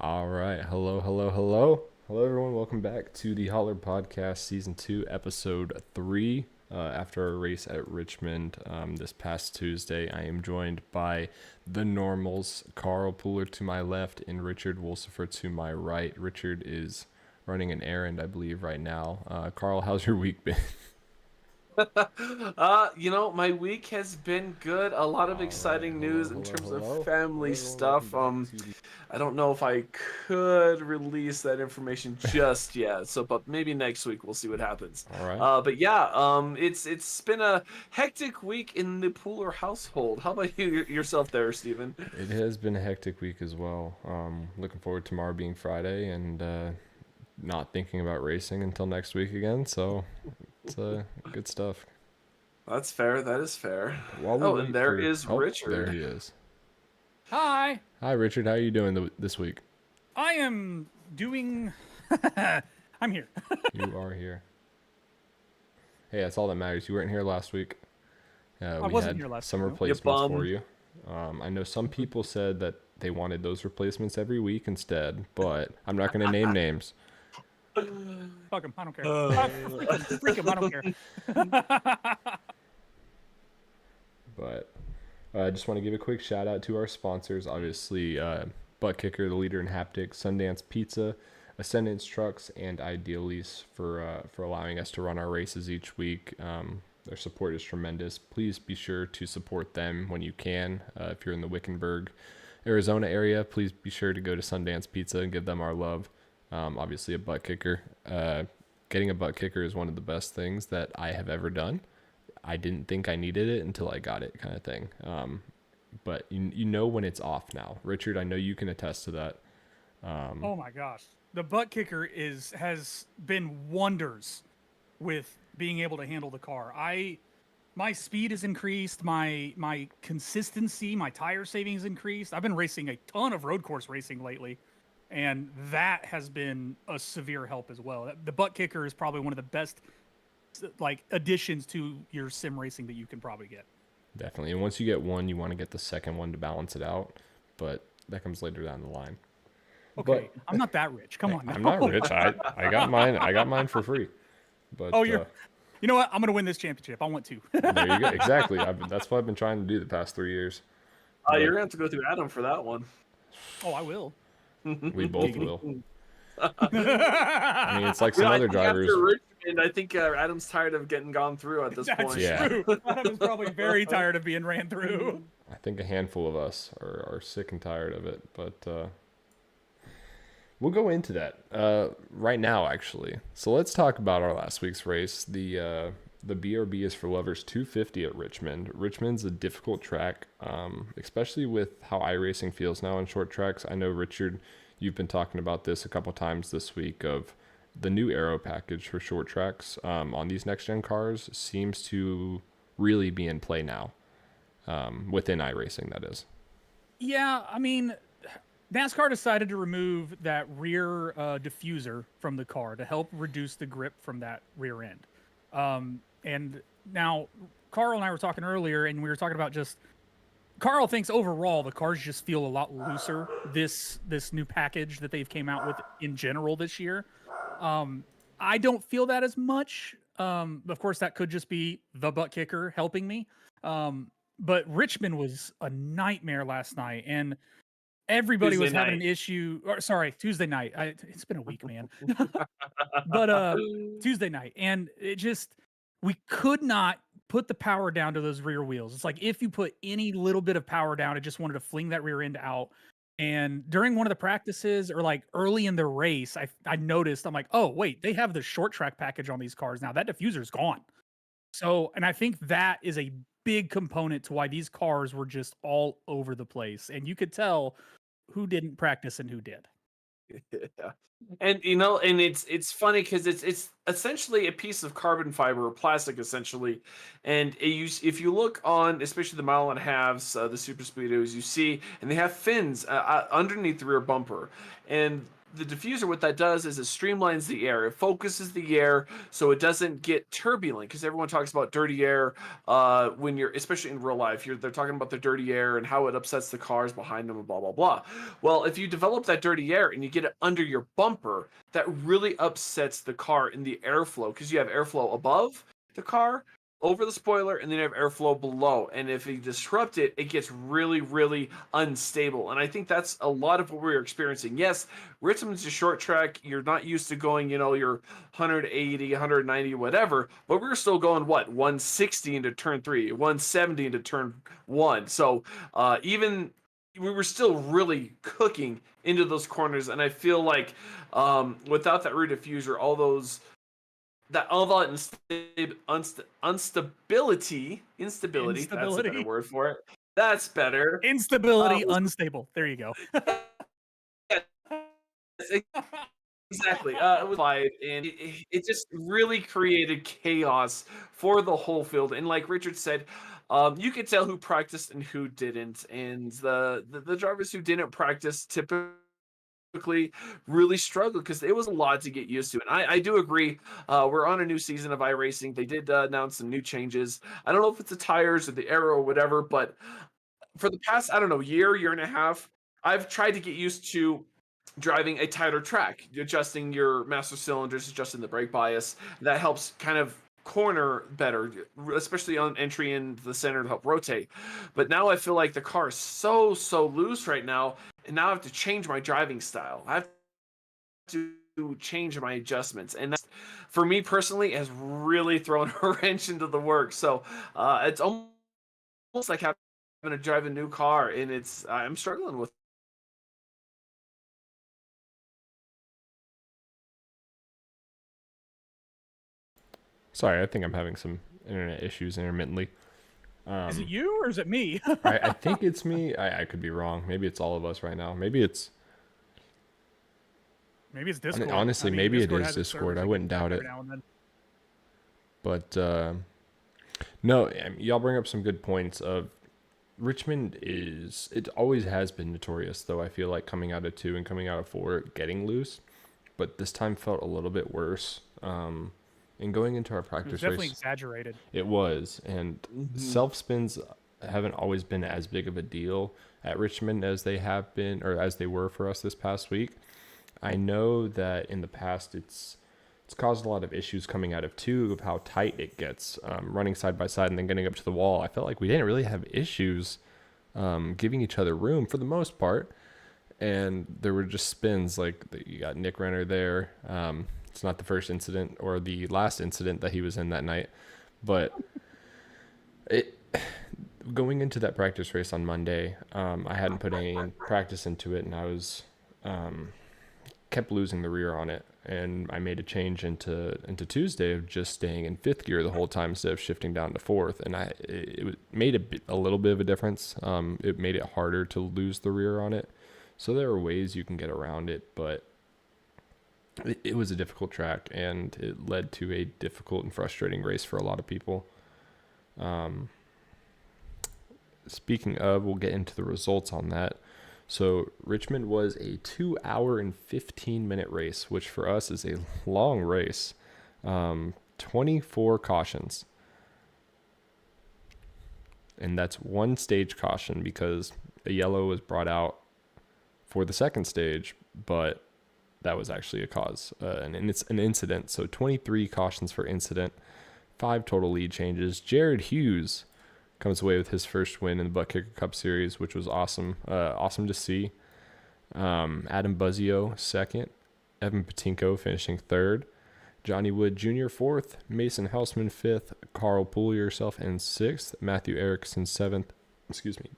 All right. Hello, everyone. Welcome back to the Holler Podcast, Season 2, Episode 3. After our race at Richmond this past Tuesday, I am joined by the normals, Carl Pooler to my left and Richard Wolsifer to my right. Richard is running an errand, I believe, right now. Carl, how's your week been? My week has been good. A lot of All right. exciting Hello, news in hello, terms of hello. family Hello, everyone. Welcome stuff. back to the. I don't know if I could release that information just yet. But maybe next week we'll see what happens. All right. But yeah, it's been a hectic week in the Pooler household. How about yourself there, Stephen? It has been a hectic week as well. Looking forward to tomorrow being Friday and not thinking about racing until next week again. So it's good stuff. That's fair. That is fair. While we Oh, wait and there for is there Richard. he is. Hi, Hi, Richard. How are you doing this week? I am doing. I'm here. You are here. Hey, that's all that matters. You weren't here last week. I We wasn't had here last some week, no. replacements bum. for you. I know some people said that they wanted those replacements every week instead, but I'm not going to name names. Fuck him. I don't care. Uh. Freak him. I don't care. But I just want to give a quick shout out to our sponsors. Obviously, Butt Kicker, the leader in haptics, Sundance Pizza, Ascendance Trucks, and Idealease for allowing us to run our races each week. Their support is tremendous. Please be sure to support them when you can. If you're in the Wickenburg, Arizona area, please be sure to go to Sundance Pizza and give them our love. Obviously, a butt kicker. Getting a butt kicker is one of the best things that I have ever done. I didn't think I needed it until I got it, kind of thing. But you know when it's off now. Richard, I know you can attest to that. Oh my gosh, the butt kicker has been wonders with being able to handle the car. My speed has increased. My consistency, my tire savings increased. I've been racing a ton of road course racing lately, and that has been a severe help as well. The butt kicker is probably one of the best additions to your sim racing that you can probably get. Definitely. And once you get one, you want to get the second one to balance it out. But that comes later down the line. Okay, I'm not that rich. Come on, now. I'm not rich. I got mine. I got mine for free. But Oh, you know what? I'm gonna win this championship. I want to. there you go. Exactly. That's what I've been trying to do the past 3 years. You're gonna have to go through Adam for that one. Oh, I will. We both will. I mean, it's like some I other think drivers. After Richmond, I think Adam's tired of getting gone through at this That's point. Yeah. true. Adam's probably very tired of being ran through. I think a handful of us are sick and tired of it, but we'll go into that right now, actually. So let's talk about our last week's race. The BRB is for Lovers 250 at Richmond. Richmond's a difficult track, especially with how iRacing feels now on short tracks. I know, Richard, you've been talking about this a couple times this week of the new aero package for short tracks on these next-gen cars seems to really be in play now, within iRacing, that is. Yeah, I mean, NASCAR decided to remove that rear diffuser from the car to help reduce the grip from that rear end. And now, Carl and I were talking earlier, and we were talking about just Carl thinks overall the cars just feel a lot looser this new package that they've came out with in general this year. I don't feel that as much. Of course, that could just be the butt kicker helping me. But Richmond was a nightmare last night, and everybody was having an issue. Or sorry, Tuesday night. It's been a week, man. But Tuesday night, and we could not put the power down to those rear wheels. It's like if you put any little bit of power down, it just wanted to fling that rear end out. And during one of the practices or like early in the race, I noticed, I'm like, oh, wait, they have the short track package on these cars now. That diffuser's gone. So, and I think that is a big component to why these cars were just all over the place. And you could tell who didn't practice and who did. Yeah. And it's funny because it's essentially a piece of carbon fiber or plastic essentially, and if you look on especially the mile and a halves, the super speedos, you see, and they have fins underneath the rear bumper, and the diffuser, what that does is it streamlines the air. It focuses the air so it doesn't get turbulent, because everyone talks about dirty air when you're, especially in real life, they're talking about the dirty air and how it upsets the cars behind them and blah, blah, blah. Well, if you develop that dirty air and you get it under your bumper, that really upsets the car in the airflow, because you have airflow above the car, over the spoiler, and then you have airflow below. And if you disrupt it, it gets really, really unstable. And I think that's a lot of what we're experiencing. Yes, Richmond's a short track. You're not used to going, your 180, 190, whatever, but we're still going, 160 into turn 3, 170 into turn 1. So even we were still really cooking into those corners. And I feel like without that rear diffuser, all that instability, that's a better word for it. That's better. Instability, unstable. There you go. Exactly. It was live, and it just really created chaos for the whole field. And like Richard said, you could tell who practiced and who didn't. And the drivers who didn't practice typically really struggled, because it was a lot to get used to. And I do agree, we're on a new season of iRacing. They did announce some new changes. I don't know if it's the tires or the aero or whatever, but for the past, I don't know, year and a half, I've tried to get used to driving a tighter track, adjusting your master cylinders, adjusting the brake bias. That helps kind of corner better, especially on entry in the center to help rotate. But now I feel like the car is so loose right now, and now I have to change my driving style. I have to change my adjustments, and that, for me personally, has really thrown a wrench into the work. So it's almost like having to drive a new car, and I'm struggling with. Sorry, I think I'm having some internet issues intermittently. Is it you or is it me? I think it's me. I could be wrong. Maybe it's all of us right now. Maybe it's Discord. Honestly, maybe Discord, it is Discord. I wouldn't doubt it. But no, y'all bring up some good points. Of Richmond it always has been notorious, though, I feel like, coming out of 2 and coming out of 4, getting loose. But this time felt a little bit worse. And going into our practice race, definitely exaggerated. It was, and self spins haven't always been as big of a deal at Richmond as they have been, or as they were for us this past week. I know that in the past it's caused a lot of issues coming out of 2, of how tight it gets, running side by side and then getting up to the wall. I felt like we didn't really have issues giving each other room for the most part, and there were just spins like you got Nick Renner there. It's not the first incident or the last incident that he was in that night, but going into that practice race on Monday, I hadn't put any practice into it, and I was kept losing the rear on it, and I made a change into Tuesday of just staying in 5th gear the whole time instead of shifting down to 4th, and it made a little bit of a difference. It made it harder to lose the rear on it, so there are ways you can get around it, but it was a difficult track, and it led to a difficult and frustrating race for a lot of people. Speaking of, we'll get into the results on that. So Richmond was a 2 hour and 15-minute race, which for us is a long race. 24 cautions. And that's one stage caution, because a yellow was brought out for the second stage, but that was actually a cause, and it's an incident. So 23 cautions for incident, 5 total lead changes. Jared Hughes comes away with his first win in the Butt Kicker Cup Series, which was awesome. Awesome to see. Adam Buzzio second, Evan Patinko finishing third, Johnny Wood Jr. fourth, Mason Hausman fifth, Carl Poole yourself in sixth, Matthew Erickson seventh,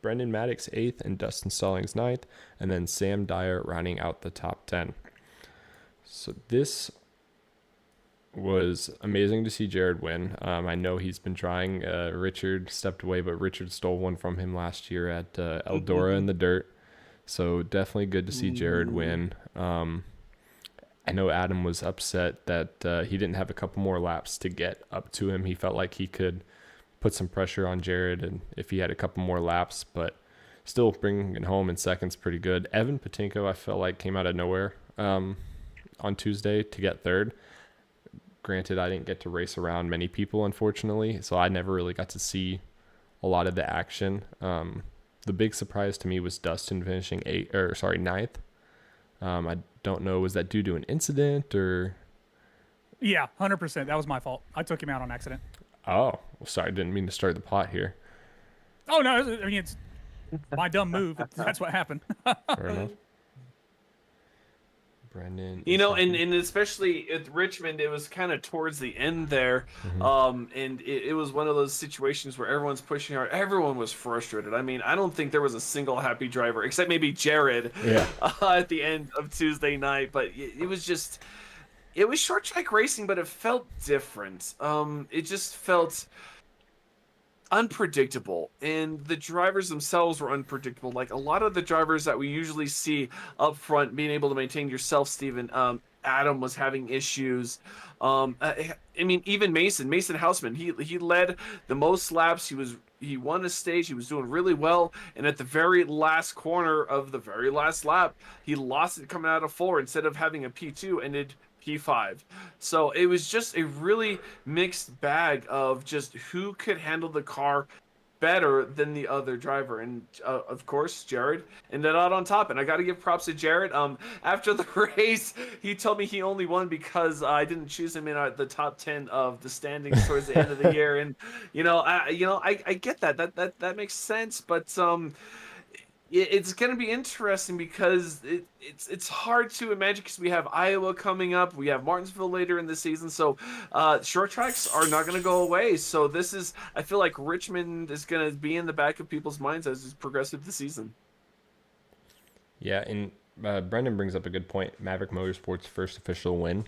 Brendan Maddox eighth, and Dustin Stallings ninth, and then Sam Dyer rounding out the top 10. So this was amazing to see Jared win. I know he's been trying. Richard stepped away, but Richard stole one from him last year at Eldora in the dirt. So definitely good to see Jared win. I know Adam was upset that he didn't have a couple more laps to get up to him. He felt like he could put some pressure on Jared, and if he had a couple more laps, but still bringing it home in seconds pretty good. Evan Patinko, I felt like, came out of nowhere. on Tuesday to get third. Granted, I didn't get to race around many people, unfortunately, so I never really got to see a lot of the action. The big surprise to me was Dustin finishing ninth. I don't know, was that due to an incident or? Yeah, 100%. That was my fault. I took him out on accident. Oh, sorry, didn't mean to start the pot here. Oh no, I mean it's my dumb move. That's what happened. Fair enough. Brendan. And especially at Richmond, it was kind of towards the end there. And it was one of those situations where everyone's pushing hard. Everyone was frustrated. I mean, I don't think there was a single happy driver, except maybe Jared at the end of Tuesday night. But it was short track racing, but it felt different. It just felt unpredictable, and the drivers themselves were unpredictable. Like a lot of the drivers that we usually see up front being able to maintain yourself, Steven. Adam was having issues. I mean, even Mason Houseman, he led the most laps. He won a stage. He was doing really well, and at the very last corner of the very last lap, he lost it coming out of 4 instead of having a P2, ended P5. So it was just a really mixed bag of just who could handle the car better than the other driver, and of course Jared ended out on top. And I got to give props to Jared. After the race, he told me he only won because I didn't choose him in the top 10 of the standings towards the end of the year. And I get that makes sense, but it's going to be interesting because it's hard to imagine, because we have Iowa coming up, we have Martinsville later in the season, so short tracks are not going to go away. So I feel like Richmond is going to be in the back of people's minds as we progress through the season. Yeah, and Brendan brings up a good point. Maverick Motorsports' first official win,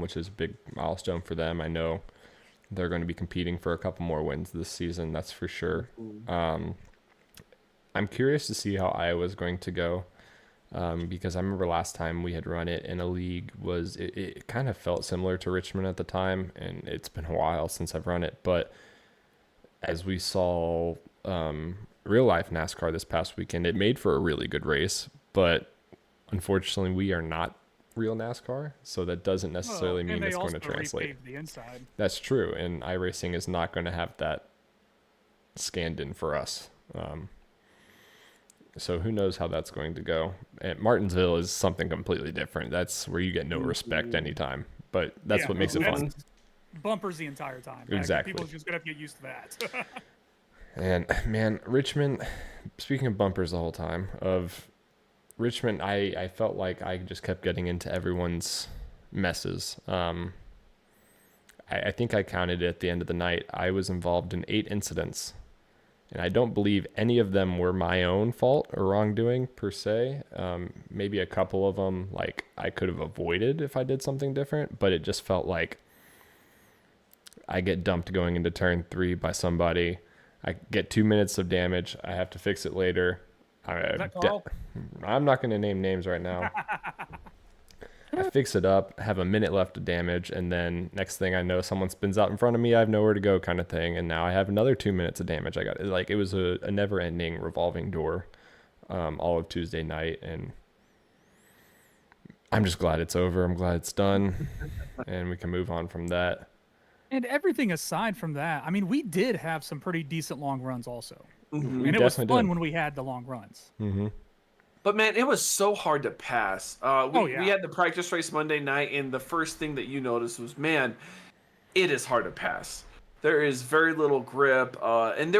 which is a big milestone for them. I know they're going to be competing for a couple more wins this season, that's for sure. I'm curious to see how Iowa's going to go, because I remember last time we had run it in a league, it kind of felt similar to Richmond at the time, and it's been a while since I've run it. But as we saw real life NASCAR this past weekend, it made for a really good race, but unfortunately we are not real NASCAR, so that doesn't necessarily mean it's going to translate. The inside. That's true, and iRacing is not going to have that scanned in for us. So who knows how that's going to go. At Martinsville is something completely different. That's where you get no respect anytime. But that's what makes it fun. Bumpers the entire time. Exactly. People just going to have to get used to that. And, man, Richmond, speaking of bumpers the whole time, of Richmond, I felt like I just kept getting into everyone's messes. I think I counted it at the end of the night. I was involved in 8 incidents. And I don't believe any of them were my own fault or wrongdoing per se. Maybe a couple of them, like, I could have avoided if I did something different. But it just felt like I get dumped going into turn 3 by somebody. I get 2 minutes of damage. I have to fix it later. I'm not going to name names right now. I fix it up, have a minute left of damage, and then next thing I know, someone spins out in front of me. I have nowhere to go, kind of thing. And now I have another 2 minutes of damage. It was a never-ending revolving door all of Tuesday night, and I'm just glad it's over. I'm glad it's done, and we can move on from that. And everything aside from that, I mean, we did have some pretty decent long runs also. Mm-hmm. And it was fun when we had the long runs. Mm-hmm. But man, it was so hard to pass. We had the practice race Monday night, and the first thing that you noticed was, man, it is hard to pass. There is very little grip, and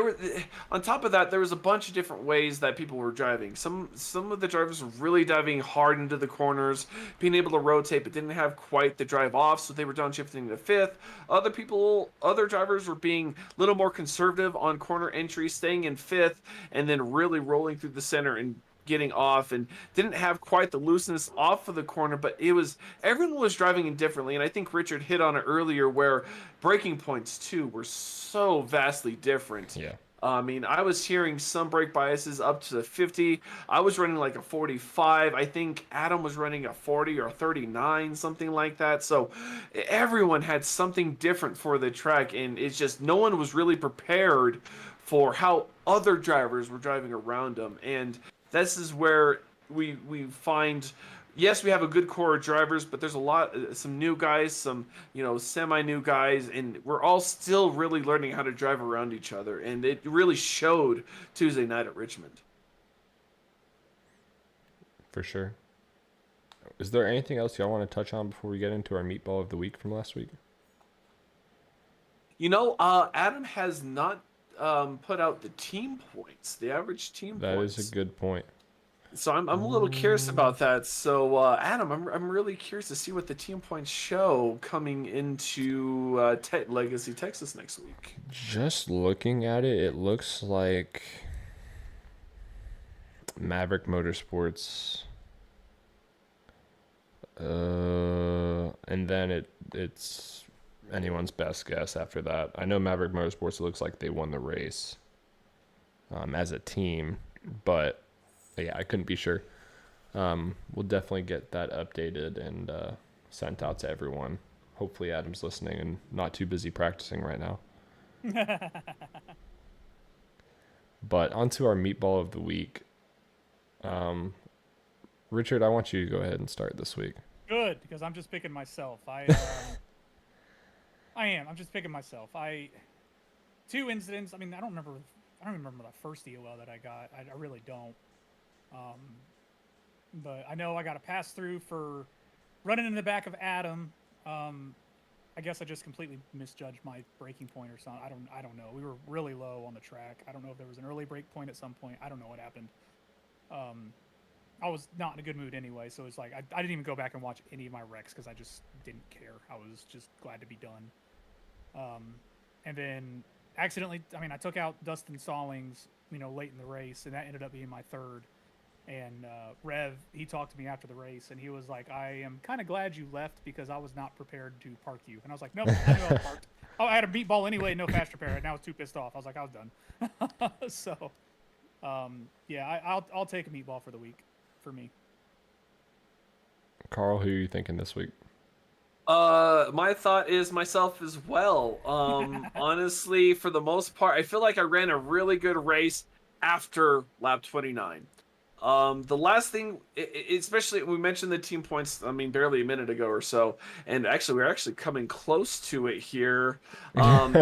on top of that, there was a bunch of different ways that people were driving. Some of the drivers were really diving hard into the corners, being able to rotate, but didn't have quite the drive off, so they were downshifting to 5th. Other drivers were being a little more conservative on corner entry, staying in 5th, and then really rolling through the center and getting off, and didn't have quite the looseness off of the corner, but everyone was driving indifferently. And I think Richard hit on it earlier, where braking points too were so vastly different. Yeah. I mean, I was hearing some brake biases up to 50. I was running like a 45. I think Adam was running a 40 or 39, something like that. So everyone had something different for the track, and it's just no one was really prepared for how other drivers were driving around them. And this is where we find yes, we have a good core of drivers, but there's a lot, some new guys, some semi-new guys, and we're all still really learning how to drive around each other, and it really showed Tuesday night at Richmond. For sure. Is there anything else y'all want to touch on before we get into our meatball of the week from last week? Adam has not put out the team points, the average team That points. is a good point. So I'm a little curious about that. So Adam, I'm really curious to see what the team points show coming into Legacy Texas next week. Just looking at it, it looks like Maverick Motorsports, and then it's anyone's best guess after that. I know Maverick Motorsports looks like they won the race as a team, but yeah, I couldn't be sure. We'll definitely get that updated and sent out to everyone. Hopefully Adam's listening and not too busy practicing right now. But onto our meatball of the week. Richard, I want you to go ahead and start this week. Good, because I'm just picking myself. I am. I'm just picking myself. Two incidents. I mean, I don't remember the first EOL that I got. I really don't. But I know I got a pass through for running in the back of Adam. I guess I just completely misjudged my braking point or something. I don't know. We were really low on the track. I don't know if there was an early brake point at some point. I don't know what happened. I was not in a good mood anyway, so it's like I didn't even go back and watch any of my wrecks because I just didn't care. I was just glad to be done. And then accidentally, I took out Dustin Stallings, late in the race, and that ended up being my third. And Rev, he talked to me after the race, and he was like, "I am kind of glad you left because I was not prepared to park you." And I was like, "Nope, I knew I was parked. Oh, I had a meatball anyway, no fast repair, and I was too pissed off." I was like, "I was done." So, yeah, I'll take a meatball for the week, for me. Carl, who are you thinking this week? My thought is myself as well. Honestly, for the most part, I feel like I ran a really good race after lap 29. The last thing, especially we mentioned the team points, barely a minute ago or so, and actually we're actually coming close to it here, and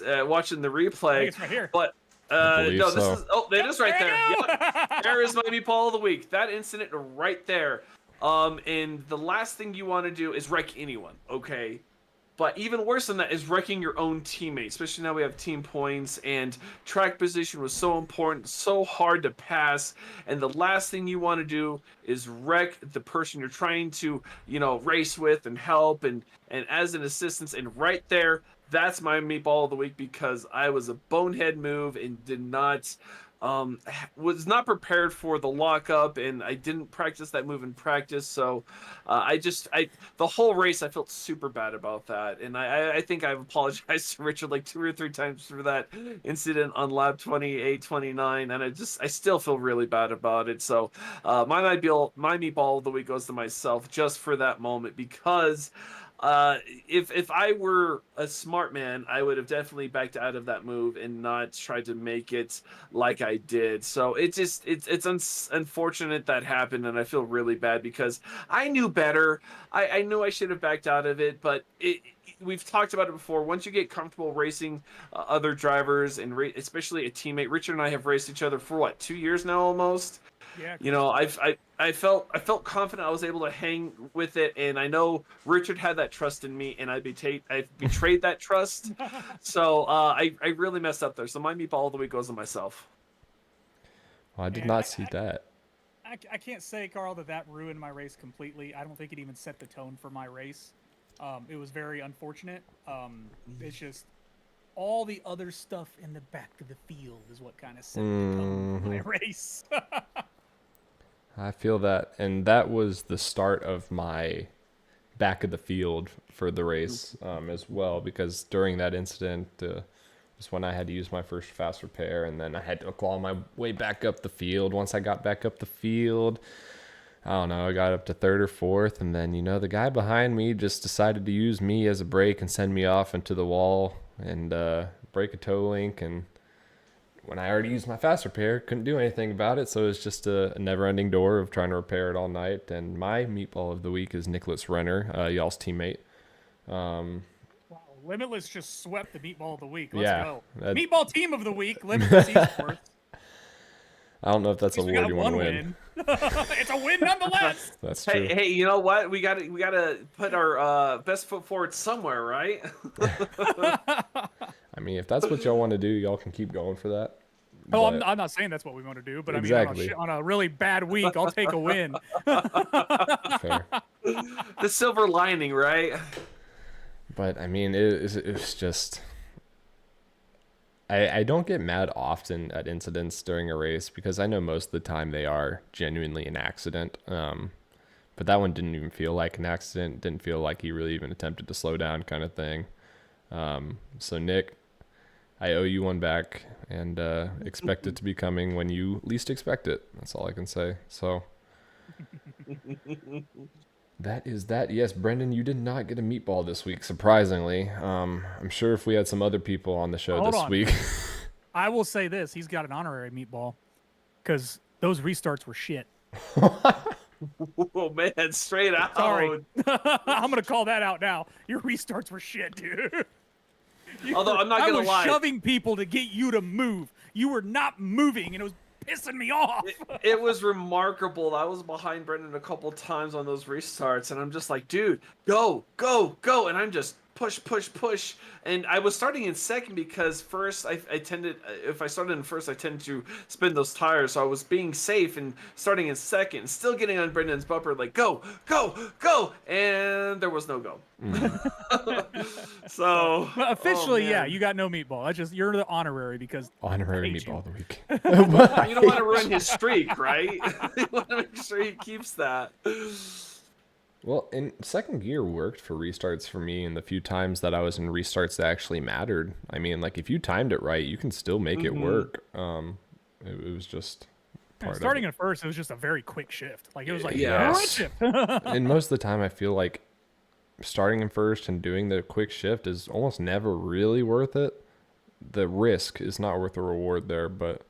watching the replay. I think it's right here. But no, this so. is it is right there. Yep. There is my meatball of the week. That incident right there. And the last thing you want to do is wreck anyone, okay? But even worse than that is wrecking your own teammates, especially now we have team points, and track position was so important, so hard to pass, and the last thing you want to do is wreck the person you're trying to, race with and help and as an assistance. And right there, that's my meatball of the week because I was a bonehead move and did not was not prepared for the lockup, and I didn't practice that move in practice. So the whole race, I felt super bad about that. And I think I've apologized to Richard like 2 or 3 times for that incident on lap 28, 29. And I still feel really bad about it. So my meatball of the week goes to myself just for that moment because if I were a smart man, I would have definitely backed out of that move and not tried to make it like I did. So it's unfortunate that happened, and I feel really bad because I knew better. I knew I should have backed out of it, but we've talked about it before. Once you get comfortable racing other drivers and especially a teammate, Richard and I have raced each other for what, 2 years now almost. Yeah. I felt confident I was able to hang with it, and I know Richard had that trust in me, and I betrayed that trust. So I really messed up there. So my meatball of the week goes to myself. Well, I did not see that. I can't say, Carl, that ruined my race completely. I don't think it even set the tone for my race. It was very unfortunate. It's just all the other stuff in the back of the field is what kind of set the tone for my race. I feel that, and that was the start of my back of the field for the race as well, because during that incident was when I had to use my first fast repair, and then I had to claw my way back up the field. Once I got back up the field, I don't know, I got up to third or fourth, and then, the guy behind me just decided to use me as a brake and send me off into the wall and break a toe link, and when I already used my fast repair, couldn't do anything about it. So it's just a never-ending door of trying to repair it all night. And my meatball of the week is Nicholas Renner, y'all's teammate. Wow, Limitless just swept the meatball of the week. Let's Yeah, go. that- Meatball team of the week, Limitless Esports. I don't know if that's a At least we award got you want to one win. It's a win nonetheless. That's true. Hey, you know what? We gotta put our best foot forward somewhere, right? I mean, if that's what y'all want to do, y'all can keep going for that. Oh, But- I'm not saying that's what we want to do, but Exactly. I mean, on a really bad week, I'll take a win. Fair. The silver lining, right? But I mean, it's just. I don't get mad often at incidents during a race because I know most of the time they are genuinely an accident. But that one didn't even feel like an accident. Didn't feel like he really even attempted to slow down, kind of thing. So Nick, I owe you one back, and expect it to be coming when you least expect it. That's all I can say. So. That is that. Yes, Brendan, you did not get a meatball this week, surprisingly. I'm sure if we had some other people on the show Hold this on. week. I will say this: he's got an honorary meatball because those restarts were shit. Oh man, straight out. Sorry, I'm gonna call that out now. Your restarts were shit, dude. Although I'm not I gonna was lie, shoving people to get you to move. You were not moving, and it was pissing me off. it was remarkable. I was behind Brendan a couple times on those restarts, and I'm just like, dude, go, go, go, and I'm just push, push, push. And I was starting in second because first I tended, if I started in first, I tend to spin those tires. So I was being safe and starting in second, still getting on Brendan's bumper, like go, go, go, and there was no go. So Well, officially, oh, yeah, man. you got no meatball. That's just you're the honorary because Honorary I hate meatball of the week. You don't want to ruin his streak, right? You want to make sure he keeps that. Well, in second gear worked for restarts for me, and the few times that I was in restarts that actually mattered. I mean, like if you timed it right, you can still make it work. It was just part starting of at first, it was just a very quick shift. Like it was like Yes. quick shift. it. And most of the time, I feel like starting in first and doing the quick shift is almost never really worth it. The risk is not worth the reward there, but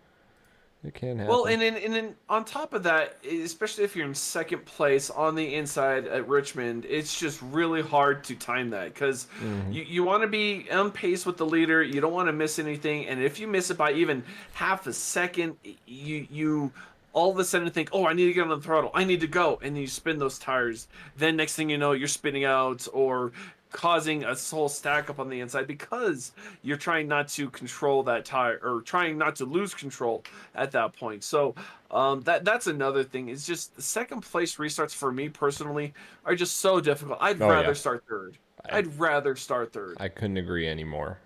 it can happen. Well, and then on top of that, especially if you're in second place on the inside at Richmond, it's just really hard to time that because you want to be on pace with the leader. You don't want to miss anything, and if you miss it by even half a second, you all of a sudden think, oh, I need to get on the throttle. I need to go, and then you spin those tires. Then next thing you know, you're spinning out or causing a whole stack up on the inside because you're trying not to control that tire or trying not to lose control at that point. So that's another thing. It's just the second place restarts for me personally are just so difficult. I'd rather start third. I'd rather start third. I couldn't agree anymore.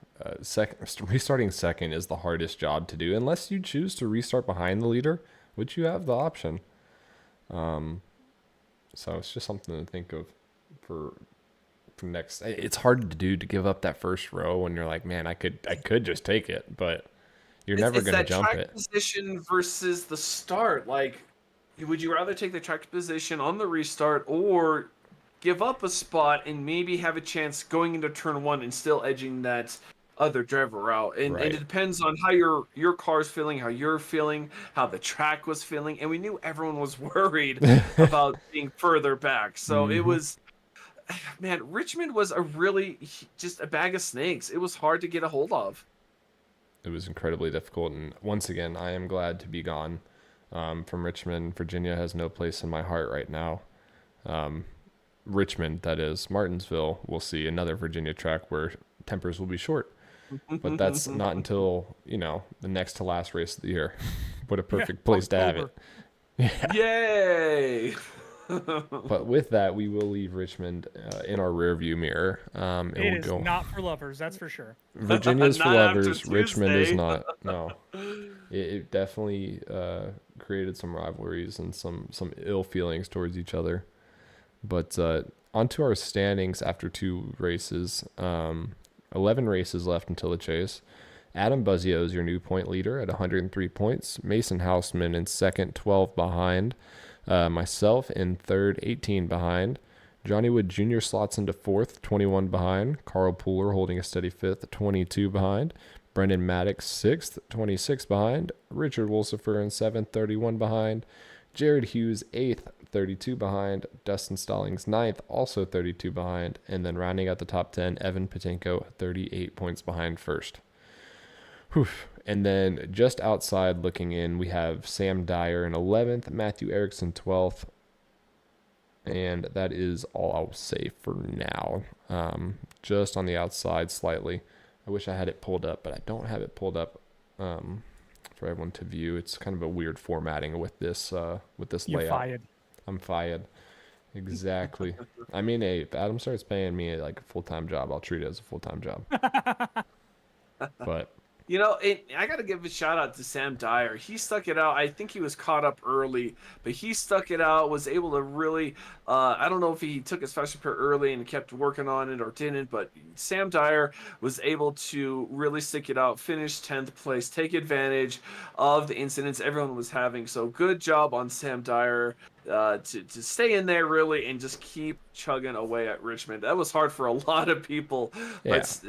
Restarting second is the hardest job to do unless you choose to restart behind the leader, which you have the option. So it's just something to think of for next. It's hard to do to give up that first row when you're like, man, I could just take it, but you're never going to jump track it. Position versus the start. Like, would you rather take the track position on the restart or give up a spot and maybe have a chance going into turn one and still edging that other driver out? And it depends on how your car's feeling, how you're feeling, how the track was feeling, and we knew everyone was worried about being further back. So it was. Man, Richmond was just a bag of snakes. It was hard to get a hold of. It was incredibly difficult, and once again, I am glad to be gone from Richmond. Virginia has no place in my heart right now. Richmond, that is. Martinsville, we'll see another Virginia track where tempers will be short. But that's not until, the next to last race of the year. What a perfect place to have it. Yeah. Yay! But with that, we will leave Richmond in our rearview mirror. It is not for lovers, that's for sure. Virginia's for Not after lovers. Richmond is Tuesday. not. No, it definitely created some rivalries and some ill feelings towards each other. But onto our standings after 2 races. 11 races left until the chase. Adam Buzzio is your new point leader at 103 points. Mason Houseman in second, 12 behind. Myself in third, 18 behind. Johnny Wood Jr. slots into fourth, 21 behind. Carl Pooler holding a steady fifth, 22 behind. Brendan Maddox 6th, 26 behind. Richard Wolsifer in 7th, 31 behind. Jared Hughes 8th, 32 behind. Dustin Stallings 9th, also 32 behind. And then rounding out the top 10, Evan Patinko 38 points behind first. Whew. And then just outside looking in, we have Sam Dyer in 11th, Matthew Erickson 12th. And that is all I'll say for now. Just on the outside slightly. I wish I had it pulled up, but I don't have it pulled up for everyone to view. It's kind of a weird formatting with this You're layout. fired. I'm fired. Exactly. I mean, hey, if Adam starts paying me like a full-time job, I'll treat it as a full-time job. But You know, I got to give a shout out to Sam Dyer. He stuck it out. I think he was caught up early, but he stuck it out, was able to really, I don't know if he took his fast repair early and kept working on it or didn't, but Sam Dyer was able to really stick it out, finish 10th place, take advantage of the incidents everyone was having. So good job on Sam Dyer. To stay in there really and just keep chugging away at Richmond. That was hard for a lot of people, yeah, but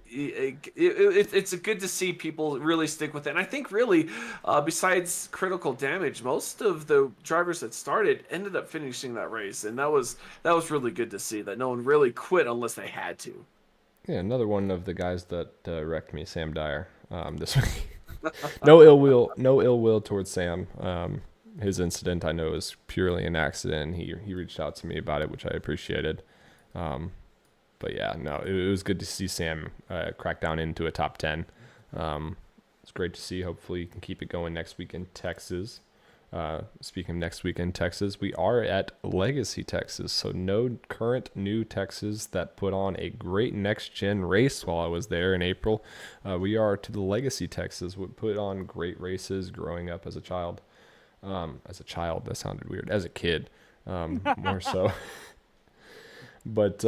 it's good to see people really stick with it. And I think really, besides critical damage, most of the drivers that started ended up finishing that race, and that was really good to see that no one really quit unless they had to. yeah, another one of the guys that wrecked me, Sam Dyer, this week. No ill will towards Sam. His incident, I know, is purely an accident. He reached out to me about it, which I appreciated. But yeah, no, it was good to see Sam crack down into a top 10. It's great to see. Hopefully, you can keep it going next week in Texas. Speaking of next week in Texas, we are at Legacy, Texas. So no current new Texas that put on a great next-gen race while I was there in April. We are to the Legacy, Texas, would put on great races growing up as a child. That sounded weird. As a kid, more so. But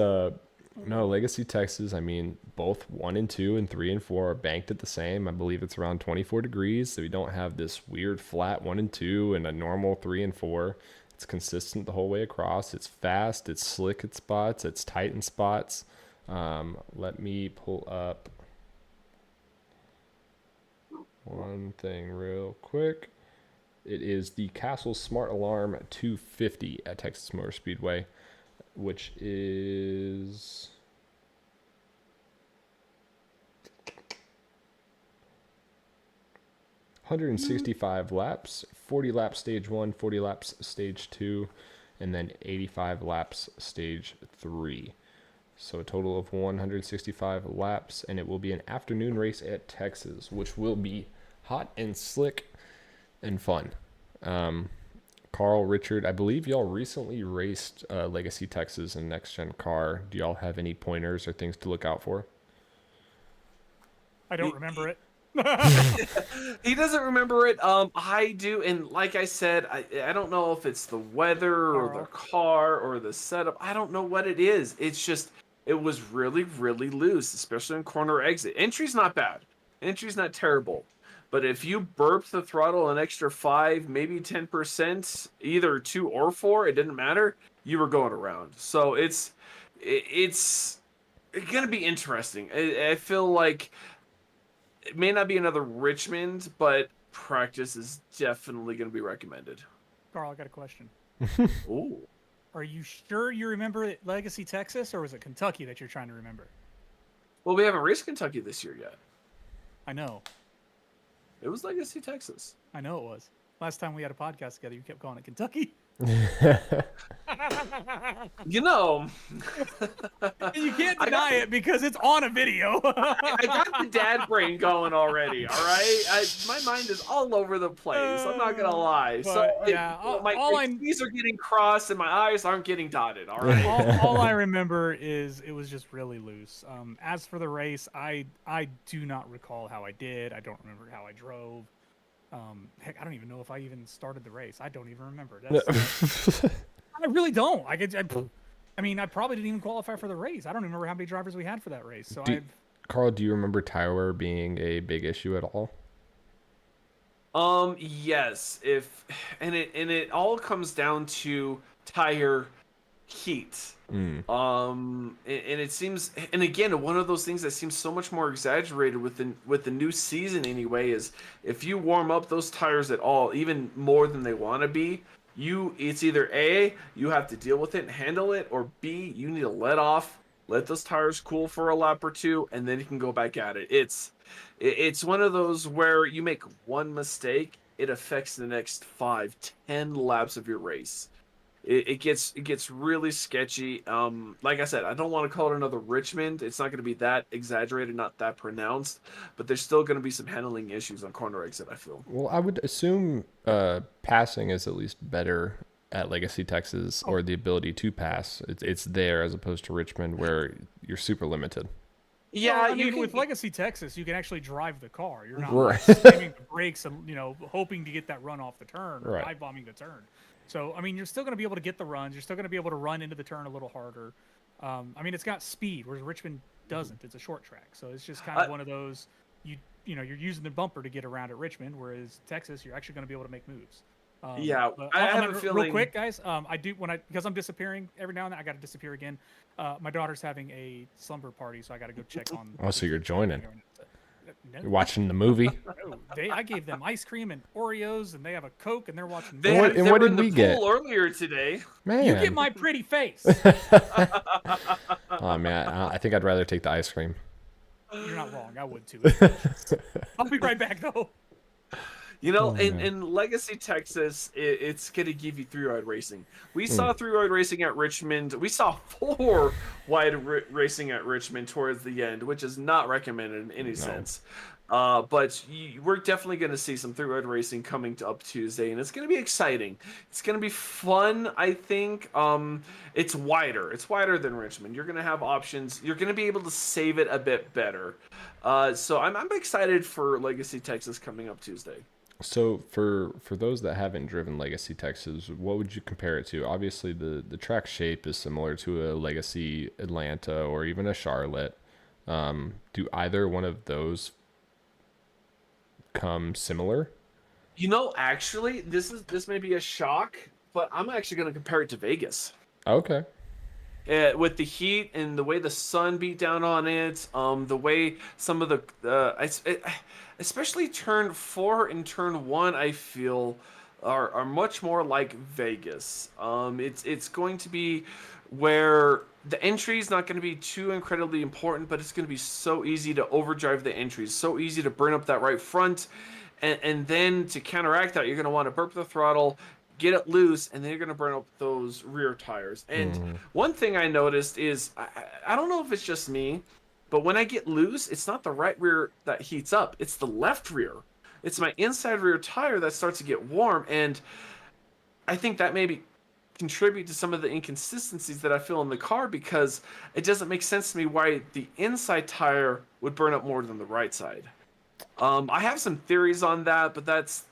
no, Legacy, Texas. I mean, both 1 and 2 and 3 and 4 are banked at the same. I believe it's around 24 degrees, so we don't have this weird flat 1 and 2 and a normal 3 and 4. It's consistent the whole way across. It's fast. It's slick at spots. It's tight in spots. Let me pull up one thing real quick. It is the Castle Smart Alarm 250 at Texas Motor Speedway, which is 165 laps, 40 laps stage 1, 40 laps stage 2, and then 85 laps stage 3. So a total of 165 laps, and it will be an afternoon race at Texas, which will be hot and slick and fun. Carl, Richard, I believe y'all recently raced Legacy, Texas in next gen car. Do y'all have any pointers or things to look out for? I don't remember it. He doesn't remember it. I do, and like I said, I don't know if it's the weather or the car or the setup. I don't know what it is. It's just it was really, really loose, especially in corner exit. Entry's not bad. Entry's not terrible. But if you burp the throttle an extra 5, maybe 10%, either 2 or 4, it didn't matter, you were going around. So it's going to be interesting. I feel like it may not be another Richmond, but practice is definitely going to be recommended. Carl, I got a question. Ooh. Are you sure you remember Legacy, Texas, or was it Kentucky that you're trying to remember? Well, we haven't raced Kentucky this year yet. I know. It was Legacy, Texas. I know it was. Last time we had a podcast together, you kept calling it Kentucky. You know, you can't deny it because it's on a video. I got the dad brain going already. All right, my mind is all over the place. I'm not gonna lie. So yeah, my T's are getting crossed and my I's aren't getting dotted. All right. all I remember is it was just really loose. As for the race, I do not recall how I did. I don't remember how I drove. Heck, I don't even know if I even started the race. I don't even remember. I really don't. I mean, I probably didn't even qualify for the race. I don't even remember how many drivers we had for that race. So Carl, do you remember tire being a big issue at all? Yes. And it all comes down to tire heat. Mm. And it seems, and again, one of those things that seems so much more exaggerated with the new season anyway is if you warm up those tires at all, even more than they want to be, it's either A, you have to deal with it and handle it, or B, you need to let those tires cool for a lap or two, and then you can go back at it. It's one of those where you make one mistake, it affects the next 5, 10 laps of your race. It gets really sketchy. Like I said, I don't want to call it another Richmond. It's not going to be that exaggerated, not that pronounced, but there's still going to be some handling issues on corner exit, I feel. Well, I would assume passing is at least better at Legacy Texas, or the ability to pass. It's there as opposed to Richmond, where you're super limited. Yeah, Well, I you mean, can, with Legacy Texas, you can actually drive the car. You're not Right. like slamming the brakes and hoping to get that run off the turn or Right. dive bombing the turn. So I mean, you're still going to be able to get the runs. You're still going to be able to run into the turn a little harder. I mean, it's got speed, whereas Richmond doesn't. It's a short track, so it's just kind of one of those you're using the bumper to get around at Richmond, whereas Texas, you're actually going to be able to make moves. Yeah, But I have a real feeling. quick, guys. I do because I'm disappearing every now and then. I got to disappear again. My daughter's having a slumber party, so I got to go check on. Oh, so you're joining. No, You're watching the movie. no, I gave them ice cream and Oreos, and they have a Coke, and they're watching. They, And what- they and what were did in the we pool get? earlier today. Man. You get my pretty face. Oh man, I think I'd rather take the ice cream. You're not wrong. I would too. It's delicious. I'll be right back though. Oh, In Legacy Texas, it's going to give you three-wide racing. We saw three-wide racing at Richmond. We saw four-wide racing at Richmond towards the end, which is not recommended in any sense. But we're definitely going to see some three-wide racing coming up Tuesday, and it's going to be exciting. It's going to be fun, I think. It's wider. It's wider than Richmond. You're going to have options. You're going to be able to save it a bit better. So I'm excited for Legacy Texas coming up Tuesday. So for those that haven't driven Legacy Texas, what would you compare it to? Obviously, the track shape is similar to a Legacy Atlanta or even a Charlotte. Do either one of those come similar? Actually, this may be a shock, but I'm actually going to compare it to Vegas. Okay. With the heat and the way the sun beat down on it, the way some of especially turn 4 and turn 1, I feel are much more like Vegas. It's going to be where the entry is not going to be too incredibly important, but it's going to be so easy to overdrive the entries, so easy to burn up that right front, and then to counteract that, you're going to want to burp the throttle, get it loose, and then you're going to burn up those rear tires. And one thing I noticed is, I don't know if it's just me, but when I get loose, it's not the right rear that heats up, it's the left rear. It's my inside rear tire that starts to get warm, and I think that maybe contribute to some of the inconsistencies that I feel in the car, because it doesn't make sense to me why the inside tire would burn up more than the right side. I have some theories on that, but that's,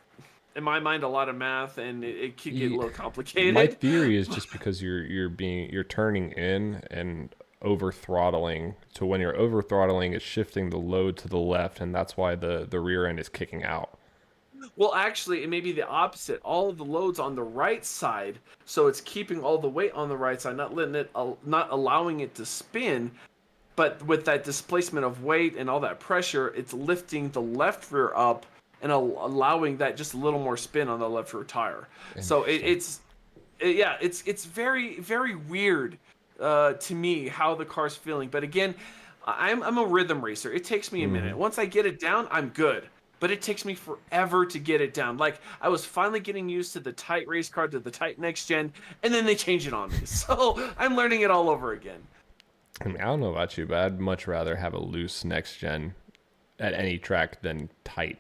in my mind, a lot of math, and it could get a little complicated. My theory is just because you're turning in and over throttling. So when you're over throttling, it's shifting the load to the left, and that's why the rear end is kicking out. Well, actually, it may be the opposite. All of the load's on the right side, so it's keeping all the weight on the right side, not allowing it to spin. But with that displacement of weight and all that pressure, it's lifting the left rear up and allowing that just a little more spin on the left rear tire. So it's very, very weird to me how the car's feeling. But again, I'm a rhythm racer. It takes me a minute. Once I get it down, I'm good. But it takes me forever to get it down. Like, I was finally getting used to the tight race car, to the tight next gen, and then they change it on me. So I'm learning it all over again. I mean, I don't know about you, but I'd much rather have a loose next gen at any track than tight.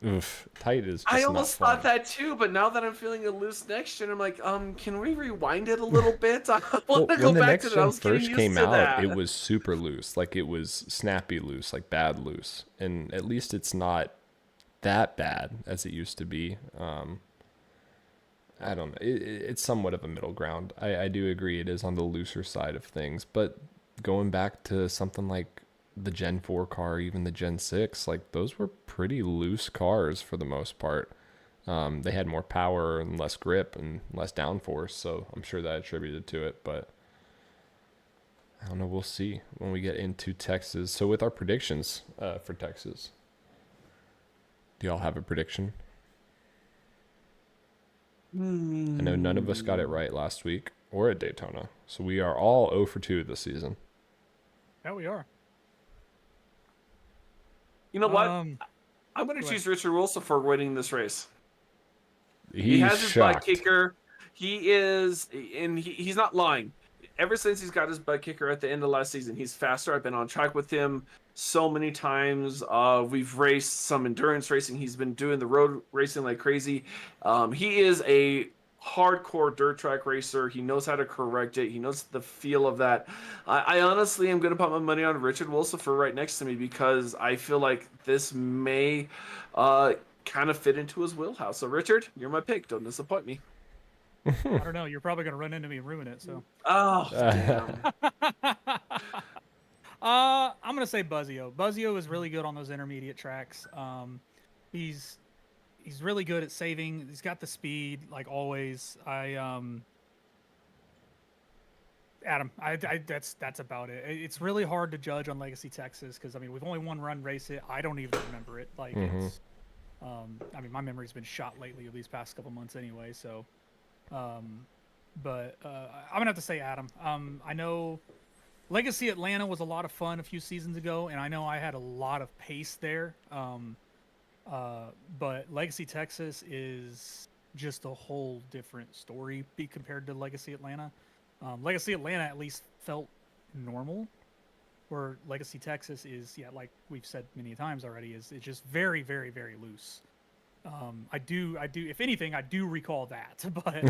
Tight is just I almost not fun. thought that too, but now that I'm feeling a loose next gen, I'm like, can we rewind it a little bit? I want to go When the back next to that. I gen was getting first used came to out, that. it was super loose. Like, it was snappy loose, like bad loose. And at least it's not that bad as it used to be. I don't know. It's somewhat of a middle ground. I do agree it is on the looser side of things. But going back to something like the Gen 4 car, even the Gen 6, like, those were pretty loose cars for the most part. They had more power and less grip and less downforce, so I'm sure that attributed to it. But I don't know. We'll see when we get into Texas. So with our predictions for Texas, do y'all have a prediction? I know none of us got it right last week or at Daytona, so we are all 0 for 2 this season. Yeah, we are. You know what? Um, I'm going to go choose Richard Wilson for winning this race. He's He has his butt shocked. kicker. He is, and he's not lying. Ever since he's got his butt kicker at the end of last season, he's faster. I've been on track with him so many times. We've raced some endurance racing. He's been doing the road racing like crazy. He is a hardcore dirt track racer. He knows how to correct it. He knows the feel of that. I honestly am going to put my money on Richard Wilson for right next to me because I feel like this may kind of fit into his wheelhouse. So, Richard, you're my pick. Don't disappoint me. I don't know. You're probably gonna run into me and ruin it. So. Oh, damn. I'm gonna say Buzzio. Buzzio is really good on those intermediate tracks. He's really good at saving. He's got the speed, like always. Adam, that's about it. It's really hard to judge on Legacy Texas because I mean we've only one run race it. I don't even remember it. Like it's, I mean my memory's been shot lately of these past couple months anyway. So, but I'm gonna have to say Adam. I know Legacy Atlanta was a lot of fun a few seasons ago, and I know I had a lot of pace there. But Legacy Texas is just a whole different story compared to Legacy Atlanta. Legacy Atlanta at least felt normal, where Legacy Texas is, yeah, like we've said many times already, is it's just very, very, very loose. I do. If anything, I do recall that, but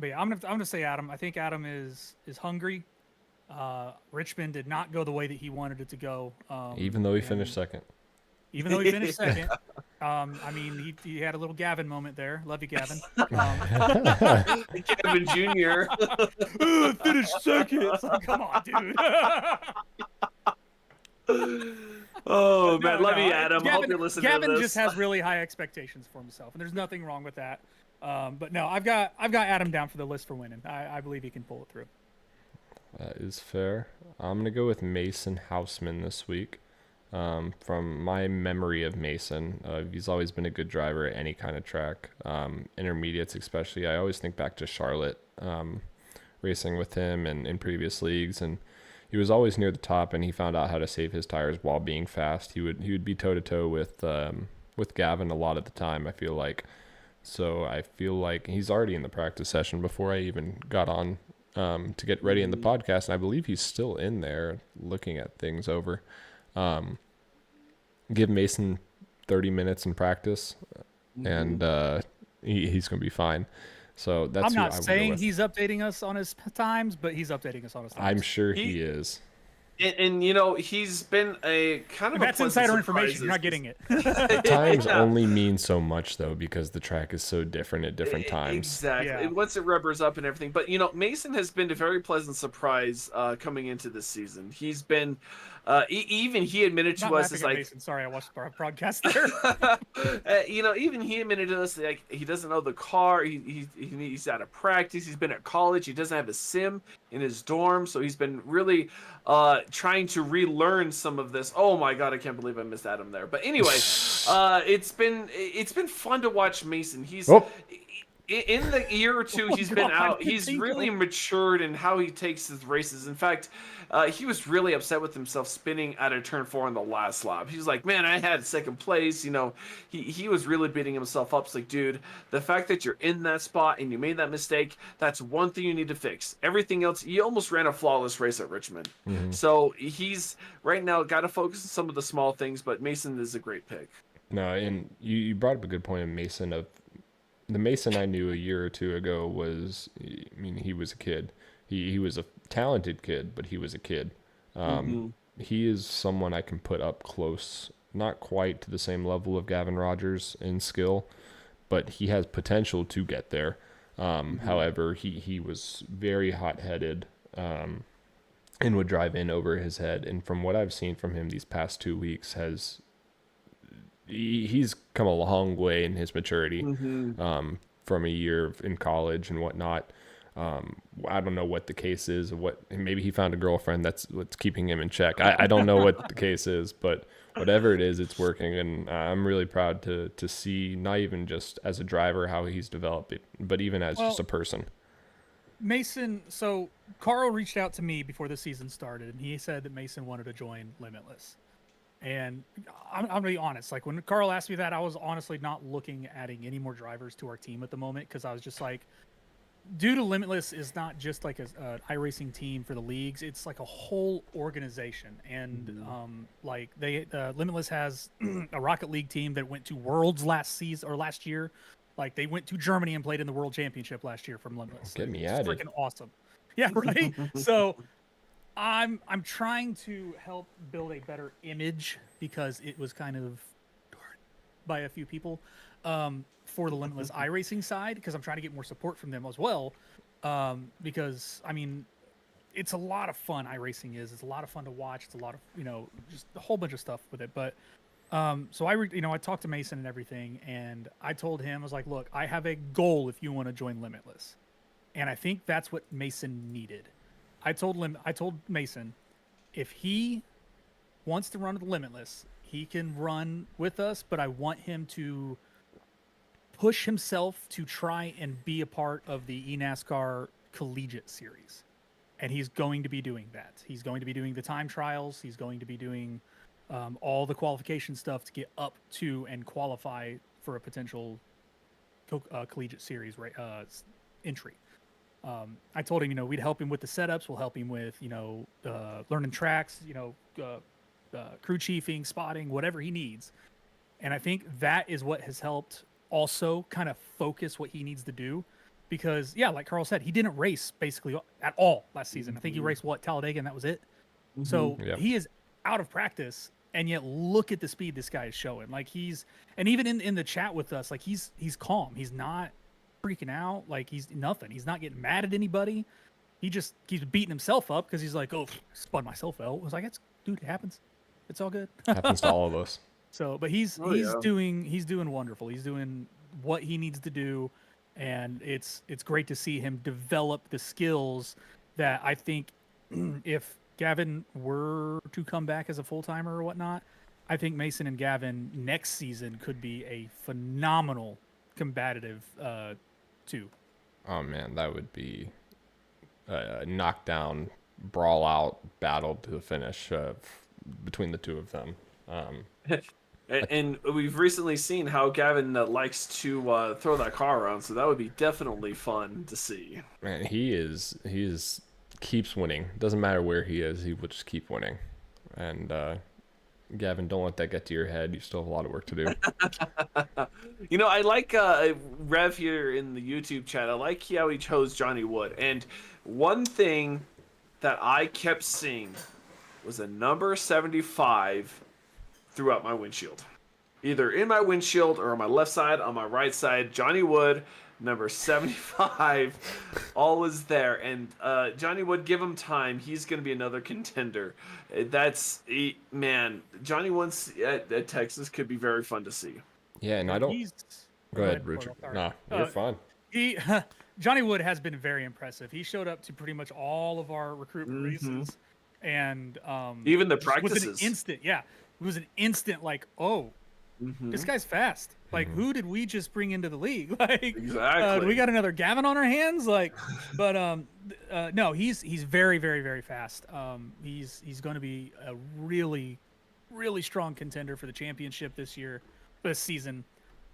yeah, I'm gonna say Adam. I think Adam is hungry. Richmond did not go the way that he wanted it to go. Even though he finished second. Even though he finished second. I mean, he had a little Gavin moment there. Love you, Gavin. Kevin Jr. Finished second. It's like, come on, dude. Oh, man. Love you, Adam. Gavin, Hope you're listening to Gavin this. just has really high expectations for himself, and there's nothing wrong with that. But no, I've got Adam down for the list for winning. I believe he can pull it through. That is fair. I'm going to go with Mason Houseman this week. From my memory of Mason, he's always been a good driver at any kind of track, intermediates especially. I always think back to Charlotte, racing with him and in previous leagues, and he was always near the top, and he found out how to save his tires while being fast. He would be toe to toe with Gavin a lot of the time, I feel like. So I feel like he's already in the practice session before I even got on to get ready in the podcast, and I believe he's still in there looking at things over. Give Mason 30 minutes in practice, and he's going to be fine. So that's I'm not who I would go saying with. he's updating us on his times, but he's updating us on his times. I'm sure he is. And you know, he's been a kind of That's a pleasant insider surprise information. You're not getting it. Times Yeah. only mean so much, though, because the track is so different at different times. Exactly. Yeah. Once it rubbers up and everything. But, you know, Mason has been a very pleasant surprise coming into this season. He's been, even he admitted Not to us, laughing it's at like, Mason. Sorry, I watched our broadcast there. you know, even he admitted to us, like, he doesn't know the car. He's out of practice. He's been at college. He doesn't have a sim in his dorm. So he's been really trying to relearn some of this. Oh my God, I can't believe I missed Adam there. But anyway, it's been fun to watch Mason. He's in the year or two he's been out. He's really matured in how he takes his races. In fact, he was really upset with himself spinning out of turn 4 in the last lap. He was like, man, I had second place. You know, he was really beating himself up. It's like, dude, the fact that you're in that spot and you made that mistake, that's one thing you need to fix. Everything else, you almost ran a flawless race at Richmond. So he's right now got to focus on some of the small things, but Mason is a great pick. No, and you brought up a good point of Mason. Of the Mason I knew a year or two ago was, I mean, he was a kid. He was a talented kid, but he was a kid. He is someone I can put up close, not quite to the same level of Gavin Rogers in skill, but he has potential to get there. However, he was very hot-headed and would drive in over his head. And from what I've seen from him these past 2 weeks, has he's come a long way in his maturity from a year in college and whatnot. I don't know what the case is. Maybe he found a girlfriend that's what's keeping him in check. I don't know what the case is, but whatever it is, it's working, and I'm really proud to see, not even just as a driver how he's developed it, but even as just a person. Mason, so Carl reached out to me before the season started, and he said that Mason wanted to join Limitless. And I'm gonna be honest, like when Carl asked me that, I was honestly not looking at adding any more drivers to our team at the moment, because I was just like, due to Limitless is not just like an iRacing team for the leagues; it's like a whole organization. And like Limitless has a Rocket League team that went to Worlds last year. Like they went to Germany and played in the World Championship last year from Limitless. Get me it's added. freaking awesome. Yeah, right. So I'm trying to help build a better image, because it was kind of by a few people for the Limitless iRacing side, because I'm trying to get more support from them as well. Because I mean, it's a lot of fun. iRacing is. It's a lot of fun to watch. It's a lot of, just a whole bunch of stuff with it. But so I talked to Mason and everything, and I told him, I was like, look, I have a goal if you want to join Limitless. And I think that's what Mason needed. I told Mason, if he wants to run the Limitless, he can run with us, but I want him to push himself to try and be a part of the eNASCAR Collegiate Series. And he's going to be doing that. He's going to be doing the time trials. He's going to be doing all the qualification stuff to get up to and qualify for a potential collegiate series entry. I told him, we'd help him with the setups. We'll help him with, learning tracks, crew chiefing, spotting, whatever he needs. And I think that is what has helped also kind of focus what he needs to do. Because, yeah, like Carl said, he didn't race basically at all last season. I think he raced, Talladega, and that was it. So he is out of practice. And yet, look at the speed this guy is showing. Like and even in the chat with us, like he's calm. He's not freaking out. Like he's nothing. He's not getting mad at anybody. He just keeps beating himself up because he's like, oh, spun myself out. I was like, dude, it happens. It's all good. Happens to all of us. So, but he's doing wonderful. He's doing what he needs to do, and it's great to see him develop the skills that I think if Gavin were to come back as a full-timer or whatnot, I think Mason and Gavin next season could be a phenomenal combative two. Oh man, that would be a knockdown, brawl-out battle to the finish between the two of them. And we've recently seen how Gavin likes to throw that car around, so that would be definitely fun to see. Man, he keeps winning. Doesn't matter where he is, he will just keep winning. And Gavin, don't let that get to your head. You still have a lot of work to do. I like Rev here in the YouTube chat. I like how he chose Johnny Wood. And one thing that I kept seeing was a number 75 throughout my windshield. Either in my windshield or on my left side, on my right side. Johnny Wood, number 75, always there. And Johnny Wood, give him time. He's going to be another contender. Johnny Wood at Texas could be very fun to see. Yeah, and I don't... Go ahead, Richard. Nah, you're fine. Johnny Wood has been very impressive. He showed up to pretty much all of our recruitment races. And even the practices. It was an instant like, oh, this guy's fast. Like, who did we just bring into the league? Like, exactly. We got another Gavin on our hands. Like, but no, he's very, very, very fast. He's going to be a really, really strong contender for the championship this season.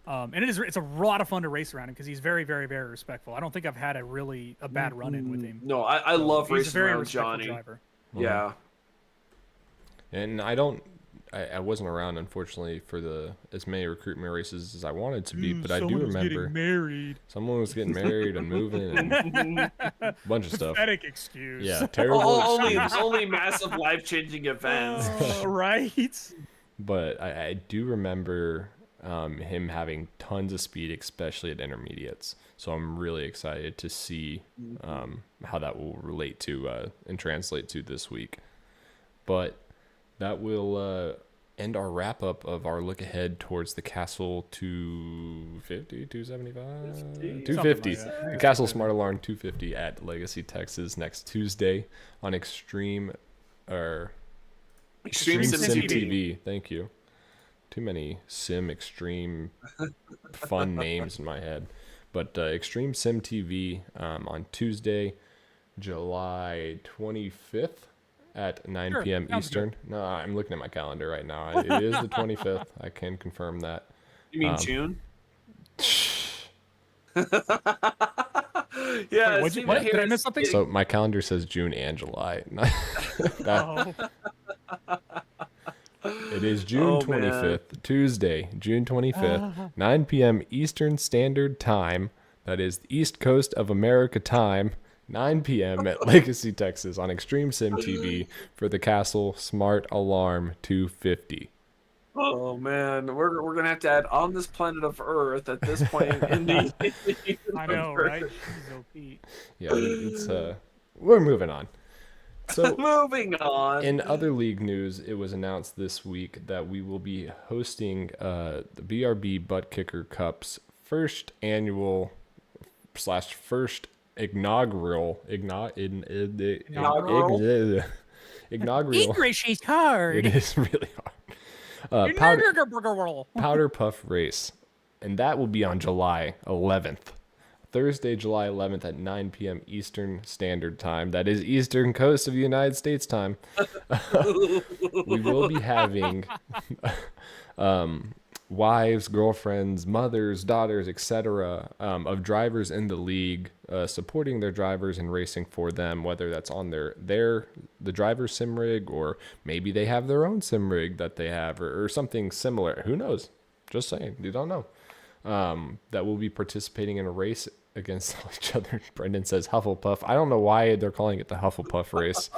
And it's a lot of fun to race around him because he's very, very, very respectful. I don't think I've had a bad run in with him. No, I love racing around Johnny. Driver. Yeah. And I wasn't around, unfortunately, for as many recruitment races as I wanted to be, but I do remember someone was getting married and moving and a bunch of stuff. Pathetic excuse. Yeah, terrible. only massive life-changing events. Right. But I do remember him having tons of speed, especially at intermediates. So I'm really excited to see how that will relate to and translate to this week. But that will end our wrap up of our look ahead towards the Castle 250, 275, Something 250. like that. The Castle Smart Alarm 250 at Legacy, Texas next Tuesday on Extreme Extreme Sim Sim TV. Thank you. Too many Extreme fun names in my head. But Extreme Sim TV on Tuesday, July 25th at 9 Sure, p.m. sounds Eastern. No, I'm looking at my calendar right now. It is the 25th. I can confirm that. You mean Um, June? Yeah, Wait, it seemed what? Did I Harris miss something? So my calendar says June and July. That- Oh. It is June Oh, man. 25th, Tuesday, June 25th, 9 p.m. Eastern Standard Time. That is the East Coast of America time, 9 p.m. at Legacy, Texas on Extreme Sim TV for the Castle Smart Alarm 250. Oh man, we're gonna have to add on this planet of Earth at this point in the. I know, right? Jeez, oh, Pete. Yeah, it's we're moving on. So Moving on. in other league news, it was announced this week that we will be hosting the BRB Butt Kicker Cup's first annual / first inaugural Inaugural? English is hard. It is really hard. Powder Puff Race, and that will be on July 11th. Thursday, July 11th at 9 p.m. Eastern Standard Time. That is Eastern Coast of the United States time. We will be having wives, girlfriends, mothers, daughters, etc. Of drivers in the league supporting their drivers and racing for them, whether that's on the driver's sim rig, or maybe they have their own sim rig that they have, or something similar. Who knows? Just saying. You don't know. That will be participating in a race against each other. Brendan says Hufflepuff. I don't know why they're calling it the Hufflepuff race.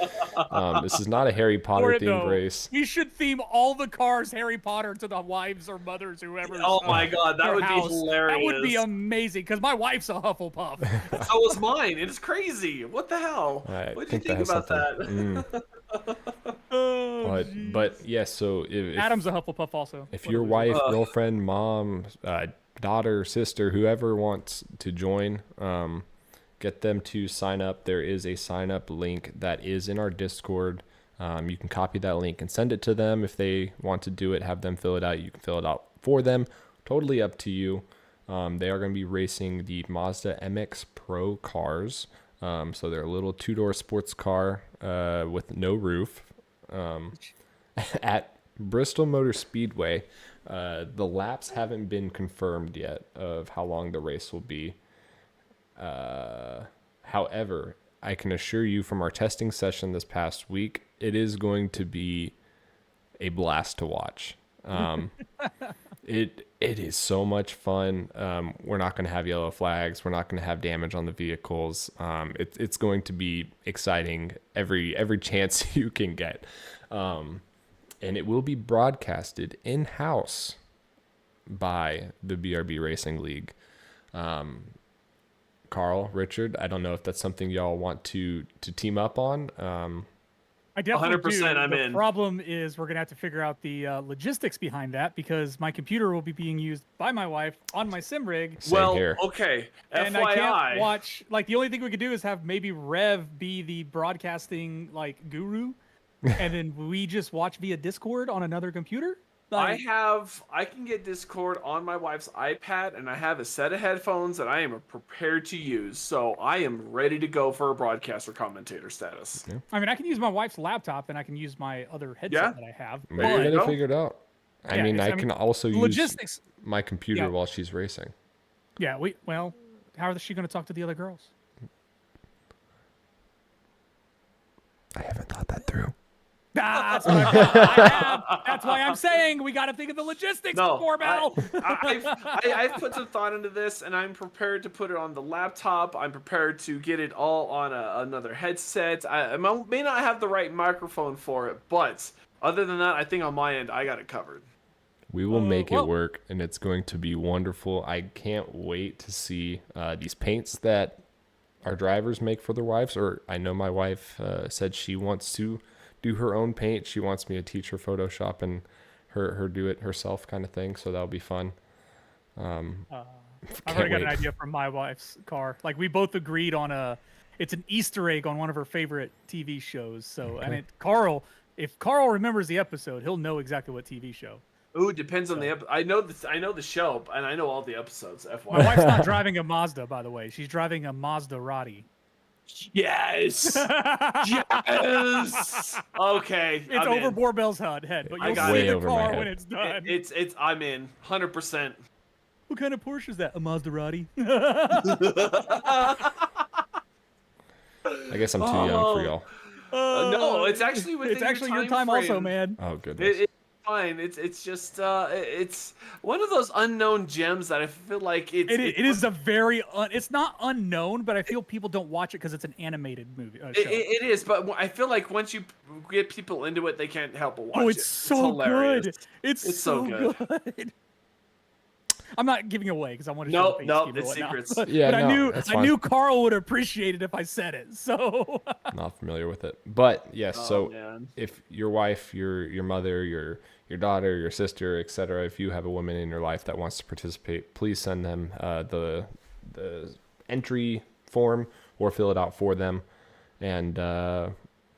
This is not a Harry Potter themed race. We should theme all the cars Harry Potter to the wives or mothers, whoever. Oh my god, that would be hilarious. That would be amazing, because my wife's a Hufflepuff. So was mine. It is crazy. What the hell? What did you think about that? Oh, but yes, so if Adam's a Hufflepuff also. if your wife, girlfriend, mom, daughter, sister, whoever wants to join, get them to sign up. There is a sign up link that is in our Discord. You can copy that link and send it to them. If they want to do it, have them fill it out. You can fill it out for them. Totally up to you. They are going to be racing the Mazda MX Pro cars. So they're a little two-door sports car with no roof at Bristol Motor Speedway. The laps haven't been confirmed yet of how long the race will be. However, I can assure you from our testing session this past week, it is going to be a blast to watch. It is so much fun. We're not going to have yellow flags. We're not going to have damage on the vehicles. It's going to be exciting every chance you can get. And it will be broadcasted in-house by the BRB Racing League. Carl, Richard, I don't know if that's something y'all want to team up on. I definitely 100% do. I'm the in. problem is we're going to have to figure out the logistics behind that, because my computer will be being used by my wife on my sim rig. Same here. Okay. And FYI. I can't watch, like, the only thing we could do is have maybe Rev be the broadcasting, like, guru, and then we just watch via Discord on another computer. Like, I can get Discord on my wife's iPad, and I have a set of headphones that I am prepared to use. So I am ready to go for a broadcaster commentator status. Yeah. I mean, I can use my wife's laptop, and I can use my other headset that I have. Maybe There you get it go. figured out. I mean, I can also use logistics. my computer Yeah. while she's racing. Yeah, how is she going to talk to the other girls? I haven't thought that through. That's what I have. That's why I'm saying we got to think of the logistics before Mel. I've put some thought into this, and I'm prepared to put it on the laptop. I'm prepared to get it all on another headset. I may not have the right microphone for it, but other than that, I think on my end, I got it covered. We will make it work, and it's going to be wonderful. I can't wait to see these paints that our drivers make for their wives. Or I know my wife said she wants to do her own paint. She wants me to teach her Photoshop and her do it herself kind of thing. So that'll be fun. I've Can't already got an wait. idea from my wife's car. Like we both agreed on it's an Easter egg on one of her favorite TV shows. So and if Carl remembers the episode, he'll know exactly what TV show. Ooh, depends on the episode. I know the show, and I know all the episodes. My FYI. wife's not driving a Mazda, by the way. She's driving a Maserati. Yes. Yes. Okay. It's I'm over in. Borbell's head, but I you'll got see it. the Way over my car head. when it's done. It's I'm in 100%. What kind of Porsche is that? A Maserati. I guess I'm too young for y'all. No, it's actually within It's actually your your time also, frame. man. Oh goodness. It's fine. It's just it's one of those unknown gems that I feel like It is a very it's not unknown, but I feel people don't watch it because it's an animated movie show. It is, but I feel like once you get people into it, they can't help but watch it. Oh, it's so hilarious. good. It's so so good. I'm not giving away because I want to show Nope, the nope, scheme or it's whatnot, secrets. But, Yeah, but no, that's I fine. knew Carl would appreciate it if I said it. So Not familiar with it, but yes. Oh, So man. if your wife, your mother, your daughter, your sister, etc., if you have a woman in your life that wants to participate, please send them the entry form or fill it out for them, and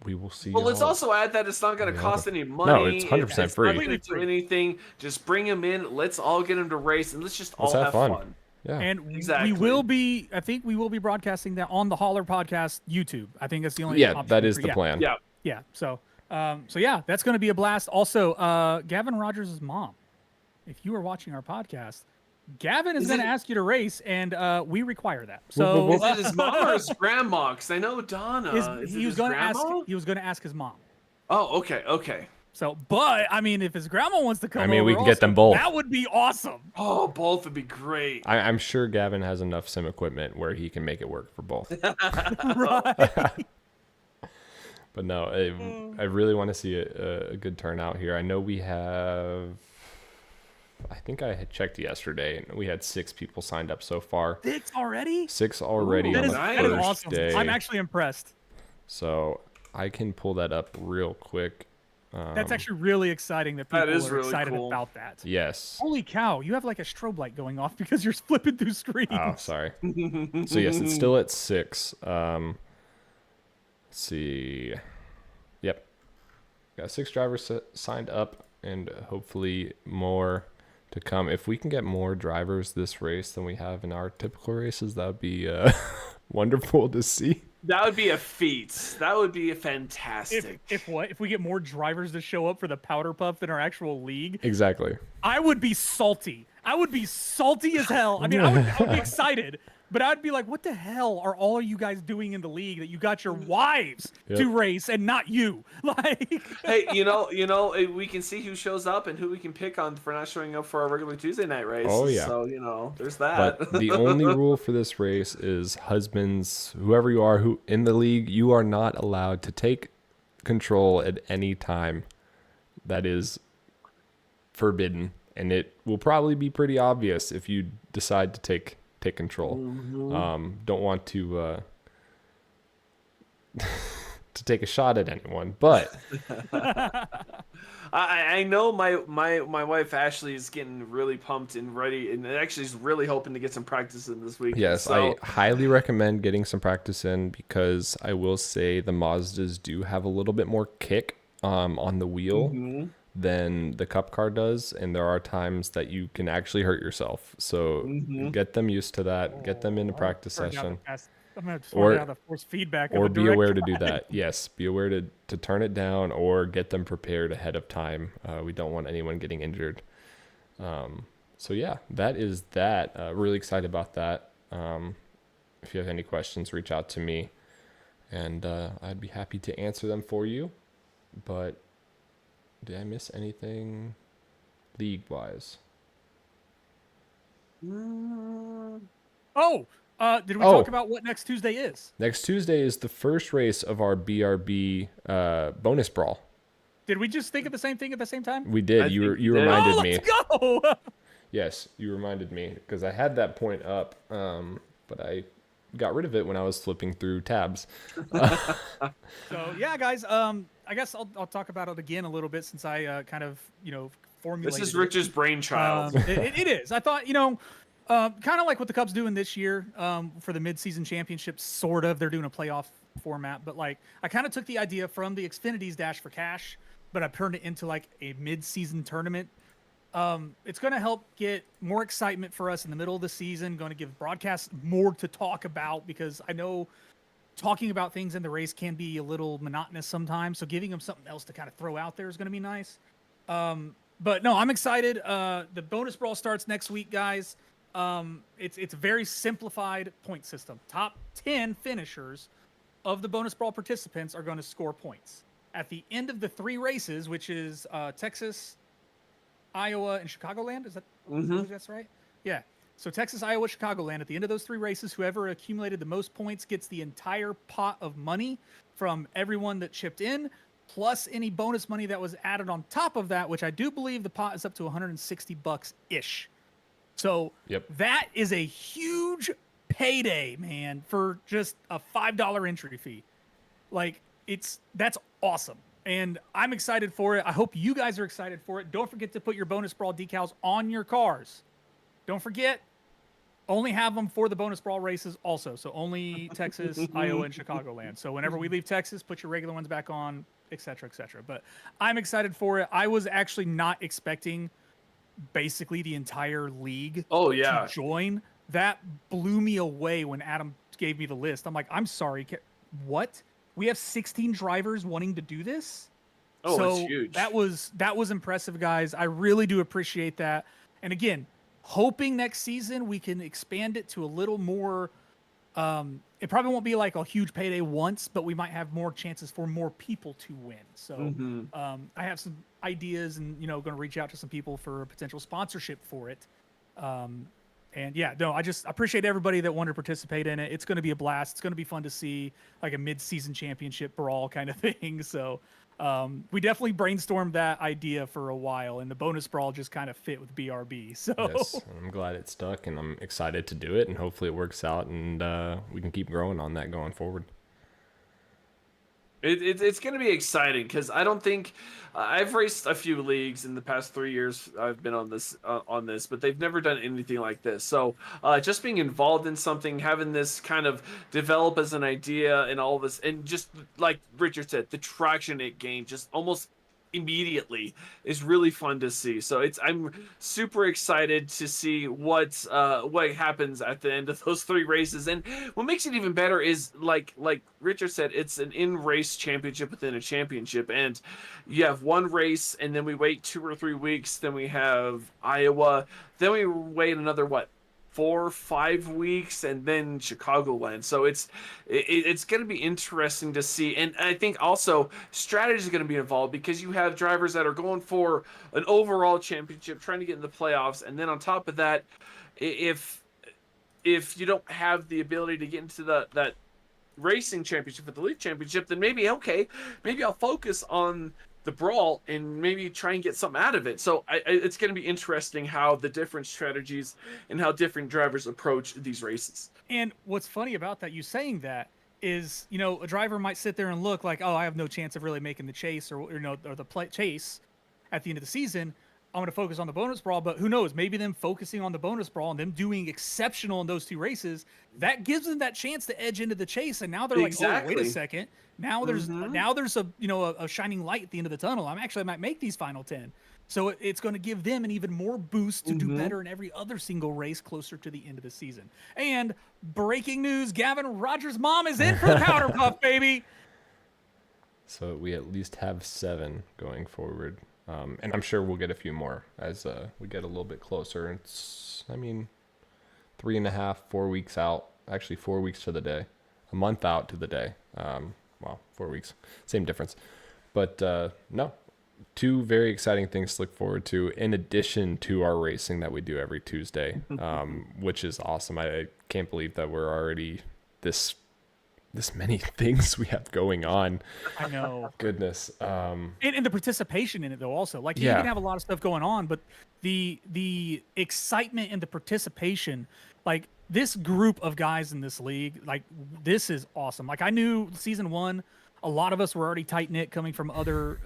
we will see. Well, let's y'all. also add that it's not going to Yeah, cost okay. any money. No, it's 100% It's free. not going to do anything. Just bring them in. Let's all get them to race, and let's just Let's all have have fun. Yeah. and Exactly. we will be. I think we will be broadcasting that on the Holler Podcast YouTube. I think that's the only. Yeah, option that is for- the plan. Yeah. Yeah. So yeah, that's going to be a blast. Also, Gavin Rogers' mom. If you are watching our podcast, Gavin is Is going to it- ask you to race, and we require that. Whoop, whoop, So Is it his mom or his grandma? Because I know Donna. Is it he was his going to ask. grandma? He was going to ask his mom. Oh, okay, okay. So, but I mean, if his grandma wants to come, I mean, we over can get also, them both. That would be awesome. Oh, both would be great. I'm sure Gavin has enough sim equipment where he can make it work for both. Right. But no, I really want to see a good turnout here. I know we have. I think I had checked yesterday, and we had 6 people signed up so far. 6 already? 6 already Ooh, on That the is, nice. that is first awesome. day. I'm actually impressed. So I can pull that up real quick. That's actually really exciting that people That is are really excited cool. about that. Yes. Holy cow, you have like a strobe light going off because you're flipping through screens. Oh, sorry. So yes, it's still at 6. Let's see. Yep. Got 6 drivers signed up, and hopefully more to come. If we can get more drivers this race than we have in our typical races, that would be wonderful to see. That would be a feat. That would be fantastic. If what? If we get more drivers to show up for the powder puff than our actual league, Exactly. I would be salty. I would be salty as hell. I mean, I would be excited, but I'd be like, what the hell are all you guys doing in the league that you got your wives Yep. to race and not you? Like, Hey, we can see who shows up and who we can pick on for not showing up for our regular Tuesday night race. Oh, yeah. So, there's that. But the only rule for this race is husbands, whoever you are who in the league, you are not allowed to take control at any time. That is forbidden, and it will probably be pretty obvious if you decide to take control. Don't want to to take a shot at anyone, but I know my wife Ashley is getting really pumped and ready, and actually is really hoping to get some practice in this week. yes, So, I highly recommend getting some practice in, because I will say the Mazdas do have a little bit more kick on the wheel than the Cup car does, and there are times that you can actually hurt yourself. So get them used to that. Get them in a practice session. I'm gonna Or- turn down the force feedback. of Or a be direct aware to do drive. that. Yes, be aware to turn it down or get them prepared ahead of time. We don't want anyone getting injured. So yeah, that is that. Really excited about that. If you have any questions, reach out to me, and I'd be happy to answer them for you. But did I miss anything league-wise? Oh, did we Oh. talk about what next Tuesday is? Next Tuesday is the first race of our BRB bonus brawl. Did we just think of the same thing at the same time? We did. I You think we you did. reminded Oh, me. let's go! Yes, you reminded me, because I had that point up, but got rid of it when I was flipping through tabs. So yeah, guys. I guess I'll talk about it again a little bit since I kind of formulated. This is Rich's brainchild. It is. I thought kind of like what the Cubs doing this year for the midseason championship. Sort of, they're doing a playoff format, but like I kind of took the idea from the Xfinity's Dash for Cash, but I turned it into like a mid-season tournament. It's going to help get more excitement for us in the middle of the season. Going to give broadcasts more to talk about because I know talking about things in the race can be a little monotonous sometimes. So giving them something else to kind of throw out there is going to be nice. But no, I'm excited. The bonus brawl starts next week, guys. It's a very simplified point system. Top 10 finishers of the bonus brawl participants are going to score points. At the end of the 3 races, which is Texas, Iowa, and Chicagoland, is that that's right? Yeah. So Texas, Iowa, Chicagoland, at the end of those 3 races, whoever accumulated the most points gets the entire pot of money from everyone that chipped in, plus any bonus money that was added on top of that, which I do believe the pot is up to $160-ish. So that is a huge payday, man, for just a $5 entry fee. Like, that's awesome. And I'm excited for it. I hope you guys are excited for it. Don't forget to put your bonus brawl decals on your cars. Don't forget, only have them for the bonus brawl races also. So only Texas, Iowa, and Chicagoland. So whenever we leave Texas, put your regular ones back on, et cetera, et cetera. But I'm excited for it. I was actually not expecting basically the entire league to join. That blew me away when Adam gave me the list. I'm like, I'm sorry, what? We have 16 drivers wanting to do this? Oh, so it's huge. That was impressive, guys. I really do appreciate that. And again, hoping next season we can expand it to a little more. It probably won't be like a huge payday once, but we might have more chances for more people to win. So I have some ideas and, going to reach out to some people for a potential sponsorship for it. And yeah, no, I just appreciate everybody that wanted to participate in it. It's going to be a blast. It's going to be fun to see like a mid-season championship brawl kind of thing. So we definitely brainstormed that idea for a while, and the bonus brawl just kind of fit with BRB. So yes, I'm glad it stuck, and I'm excited to do it, and hopefully it works out, and we can keep growing on that going forward. It's going to be exciting because I don't think I've raced a few leagues in the past 3 years. I've been on this, but they've never done anything like this. So just being involved in something, having this kind of develop as an idea and all this, and just like Richard said, the traction it gained just almost immediately is really fun to see. So I'm super excited to see what happens at the end of those 3 races. And what makes it even better is like Richard said, it's an in-race championship within a championship, and you have one race and then we wait 2 or 3 weeks, then we have Iowa, then we wait another 4 or 5 weeks, and then Chicagoland. So it's going to be interesting to see. And I think also strategy is going to be involved because you have drivers that are going for an overall championship, trying to get in the playoffs. And then on top of that, if you don't have the ability to get into that racing championship, at the league championship, then maybe I'll focus on the brawl and maybe try and get something out of it. So it's going to be interesting how the different strategies and how different drivers approach these races. And what's funny about that, you saying that, is a driver might sit there and look like, oh, I have no chance of really making the chase or the chase at the end of the season. I'm going to focus on the bonus brawl, but who knows? Maybe them focusing on the bonus brawl and them doing exceptional in those 2 races, that gives them that chance to edge into the chase. And now they're like, oh, wait a second. Now there's a shining light at the end of the tunnel. I might make these final 10. So it's going to give them an even more boost to do better in every other single race closer to the end of the season. And breaking news, Gavin Rogers' mom is in for the Powder Puff, baby. So we at least have 7 going forward. And I'm sure we'll get a few more as we get a little bit closer. It's, 3.5, 4 weeks out. Actually, 4 weeks to the day. A month out to the day. 4 weeks. Same difference. But no, 2 very exciting things to look forward to in addition to our racing that we do every Tuesday, which is awesome. I can't believe that we're already this many things we have going on. I know. Goodness. And the participation in it though also. Like you can have a lot of stuff going on, but the excitement and the participation, like this group of guys in this league, like this is awesome. Like I knew season 1, a lot of us were already tight knit coming from other,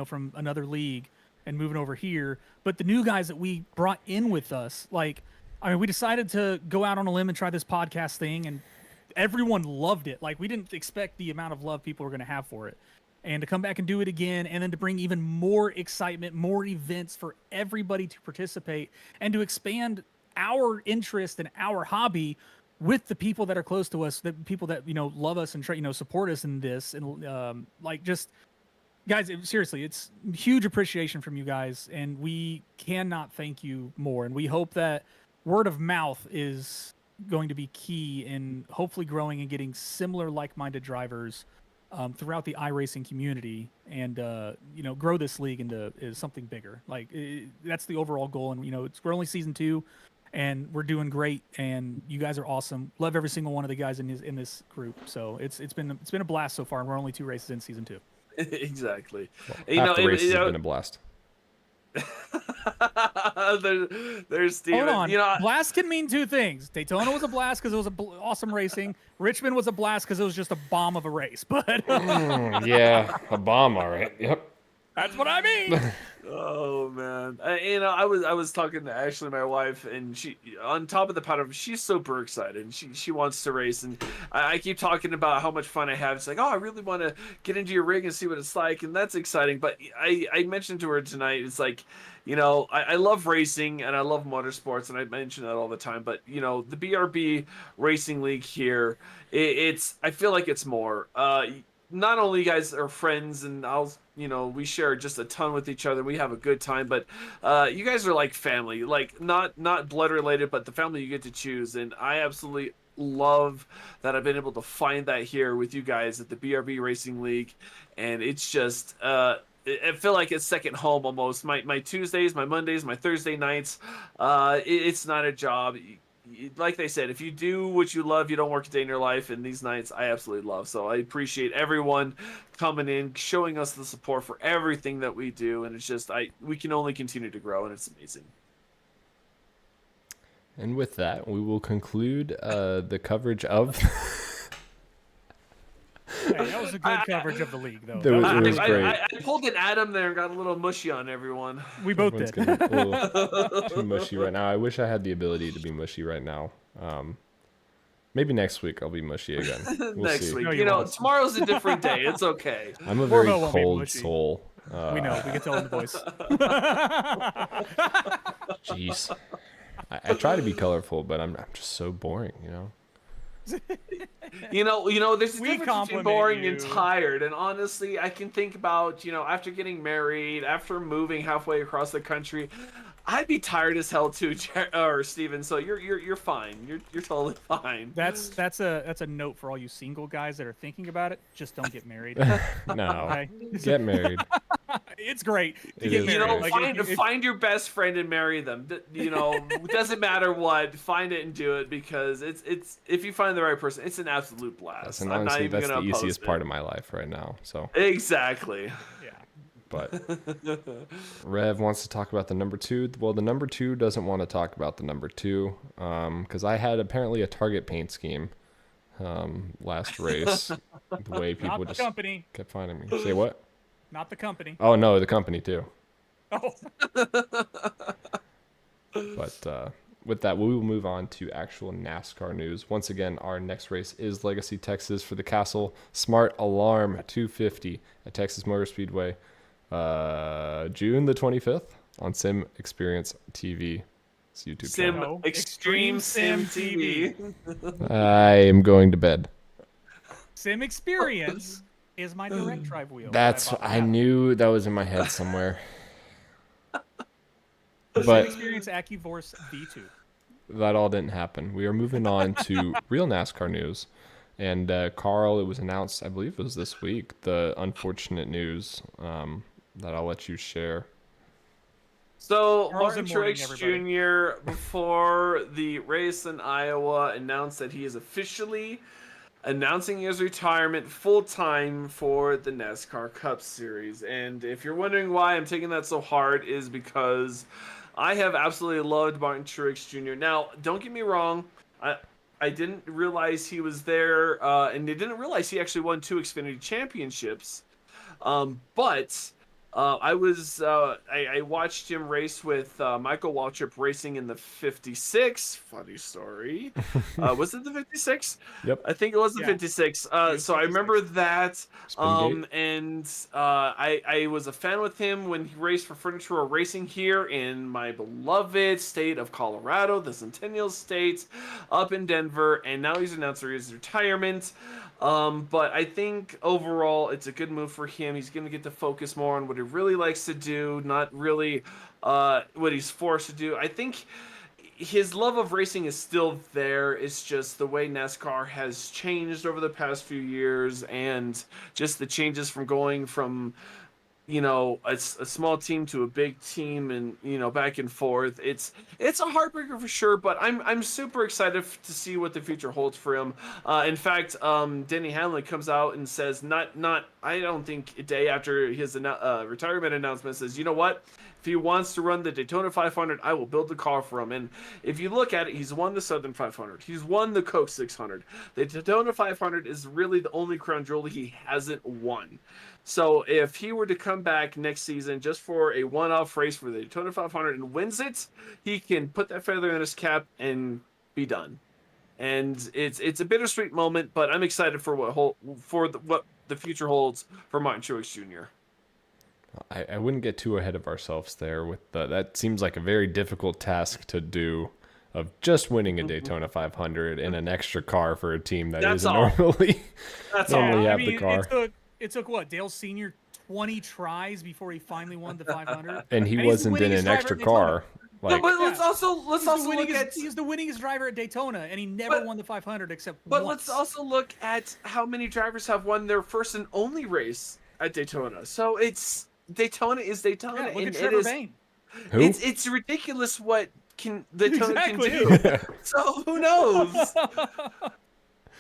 from another league and moving over here. But the new guys that we brought in with us, like, I mean, we decided to go out on a limb and try this podcast thing, and everyone loved it. Like we didn't expect the amount of love people were going to have for it. And to come back and do it again, and then to bring even more excitement, more events for everybody to participate, and to expand our interest and our hobby with the people that are close to us, the people that love us and try support us in this, and like just guys, seriously, it's huge appreciation from you guys, and we cannot thank you more. And we hope that word of mouth is going to be key in hopefully growing and getting similar like-minded drivers throughout the iRacing community, and grow this league into something bigger. Like that's the overall goal. And we're only season 2, and we're doing great. And you guys are awesome. Love every single one of the guys in this group. So it's been a blast so far. And we're only 2 races in season 2. Exactly. Well, half the races have been a blast. there's Steven. Hold on. Blast can mean 2 things. Daytona was a blast because it was awesome racing. Richmond was a blast because it was just a bomb of a race. But yeah, a bomb. All right. Yep. That's what I mean. Oh man, I was talking to Ashley, my wife, and she, on top of the powder, she's super excited. She wants to race, and I keep talking about how much fun I have. It's like, oh, I really want to get into your rig and see what it's like, and that's exciting. But I mentioned to her tonight, it's like, I love racing and I love motorsports, and I mention that all the time. But the BRB Racing League here, I feel like it's more. Not only you guys are friends, and we share just a ton with each other. We have a good time, but you guys are like family, like not blood related, but the family you get to choose. And I absolutely love that I've been able to find that here with you guys at the BRB Racing League. And it's just, I feel like it's second home almost. My Tuesdays, my Mondays, my Thursday nights, it's not a job. Like they said, if you do what you love, you don't work a day in your life. And these nights I absolutely love. So I appreciate everyone coming in, showing us the support for everything that we do. And it's just, we can only continue to grow, and it's amazing. And with that, we will conclude the coverage of... Hey, that was a good coverage of the league, though. It was great. I pulled an Adam there and got a little mushy on everyone. We both Everyone's did. getting a little too mushy right now. I wish I had the ability to be mushy right now. Maybe next week I'll be mushy again. We'll Next see. week. No, Tomorrow's a different day. It's okay. I'm a very Morbo won't be cold mushy. soul. We know. We can tell in the voice. Jeez. I try to be colorful, but I'm just so boring, There's a difference between compliment boring you. and tired. And honestly, I can think about, after getting married, after moving halfway across the country, I'd be tired as hell too, or Steven. So you're fine. You're totally fine. That's a note for all you single guys that are thinking about it. Just don't get married. No. Okay? Get married. It's great to It get is married. great. Like, Find your best friend and marry them. It doesn't matter what. Find it and do it, because it's if you find the right person, it's an absolute blast. Yes, and I'm not honestly, even that's the gonna easiest oppose part it. of my life right now. So, Exactly. yeah. but Rev wants to talk about the number 2. Well, the number 2 doesn't want to talk about the number 2 because I had apparently a target paint scheme last race. The way people Not the just company. kept finding me. Say what? Not the company. Oh no, the company too. Oh. But with that, we will move on to actual NASCAR news. Once again, our next race is Legacy, Texas for the Castle Smart Alarm 250 at Texas Motor Speedway, June the 25th on Sim Experience TV. It's YouTube channel. Extreme Sim TV. I am going to bed. Sim Experience is my direct drive wheel. I knew that was in my head somewhere. Sim But Experience AccuForce V2. that all didn't happen. We are moving on to real NASCAR news. And Carl, it was announced, I believe it was this week, the unfortunate news that I'll let you share. So Charles Martin in mourning, Truex everybody. Jr. before the race in Iowa announced that he is officially announcing his retirement full-time for the NASCAR Cup Series. And if you're wondering why I'm taking that so hard, is because I have absolutely loved Martin Truex Jr. Now, don't get me wrong, I didn't realize he was there, and I didn't realize he actually won 2 Xfinity championships. But I watched him race with Michael Waltrip racing in the 56. Funny story. Was it the 56? Yep. I think it was the Yeah. 56. was So I 56. remember that. Spingate. And I was a fan with him when he raced for Furniture Racing here in my beloved state of Colorado, the Centennial State, up in Denver. And now he's announced his retirement. But I think overall it's a good move for him. He's going to get to focus more on what he really likes to do, not really what he's forced to do. I think his love of racing is still there. It's just the way NASCAR has changed over the past few years, and just the changes from going from a small team to a big team, and back and forth. It's a heartbreaker for sure, but I'm super excited to see what the future holds for him. In fact, Denny Hamlin comes out and says, not I don't think a day after his retirement announcement, says, you know what? If he wants to run the Daytona 500, I will build the car for him. And if you look at it, he's won the Southern 500. He's won the Coke 600. The Daytona 500 is really the only crown jewel he hasn't won. So if he were to come back next season just for a one-off race for the Daytona 500 and wins it, he can put that feather in his cap and be done. And it's a bittersweet moment, but I'm excited for what the future holds for Martin Truex Jr. I wouldn't get too ahead of ourselves there. That seems like a very difficult task to do, of just winning a Daytona 500 in an extra car for a team that That's isn't all. normally That's normally all. have the car. It took what, Dale Sr. 20 tries before he finally won the 500, And he he's the wasn't in winningest an driver extra at Daytona. car. Like, But let's Yeah. also look at. He's the winningest driver at Daytona, and he never But- won the 500 except But once. let's also look at how many drivers have won their first and only race at Daytona. So Daytona is Daytona. Yeah, look and at Trevor it is, Bayne. who? It's ridiculous what Daytona Exactly. can do. So who knows?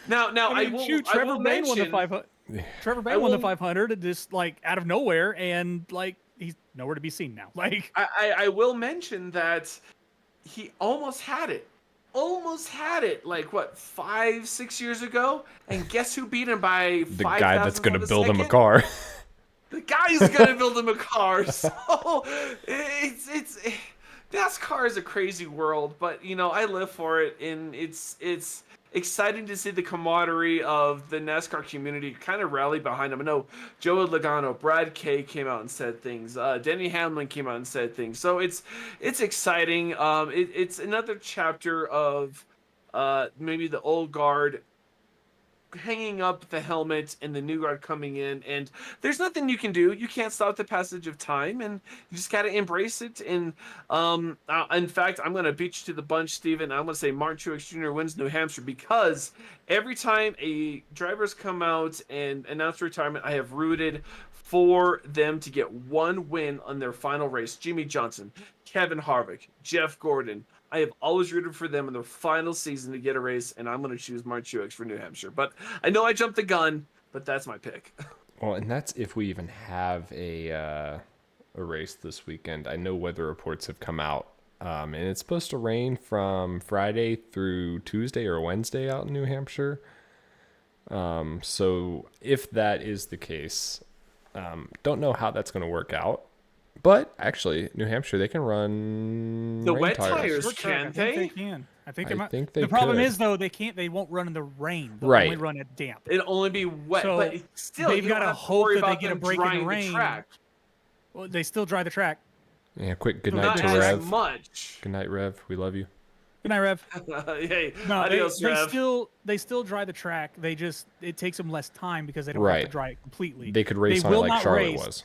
Now I mean, shoot, Trevor Bayne won the mention. 500. Trevor Bayne won the 500 just like out of nowhere, and like he's nowhere to be seen now. Like I will mention that he almost had it. Like what, 5-6 years ago, and guess who beat him by The 5 guy that's going to thousandths of build him a second? car. The guy's gonna build him a car. So it's NASCAR is a crazy world, but I live for it, and it's exciting to see the camaraderie of the NASCAR community kind of rally behind him. I know Joe Logano, Brad Kay came out and said things. Denny Hamlin came out and said things. So it's exciting. It's another chapter of maybe the old guard hanging up the helmet and the new guard coming in, and there's nothing you can do. You can't stop the passage of time, and you just got to embrace it. And in fact, I'm going to beat you to the bunch, Steven. I'm going to say Martin Truex Jr. wins New Hampshire, because every time a driver's come out and announced retirement, I have rooted for them to get one win on their final race. Jimmy Johnson, Kevin Harvick, Jeff Gordon, I have always rooted for them in their final season to get a race, and I'm going to choose Martin Truex for New Hampshire. But I know I jumped the gun, but that's my pick. Well, and that's if we even have a race this weekend. I know weather reports have come out, and it's supposed to rain from Friday through Tuesday or Wednesday out in New Hampshire. So if that is the case, don't know how that's going to work out. But actually, New Hampshire, they can run The rain wet tires. tires. short track, Can I think they? they can. I think they I might. think they The problem could. is though they can't. They won't run in the rain. They'll Right. only run at damp. It'll only be wet, So but still, they've you don't gotta have to hope worry that they about get a them break in the drying rain. track. Well, they still dry the track. Yeah, quick good night Not to as Rev. much. Good night, Rev. We love you. Good night, Rev. Hey, No, adios, Rev. they still dry the track. It takes them less time because they don't have Right. to dry it completely. They could race They on it will like not Charlotte race. was.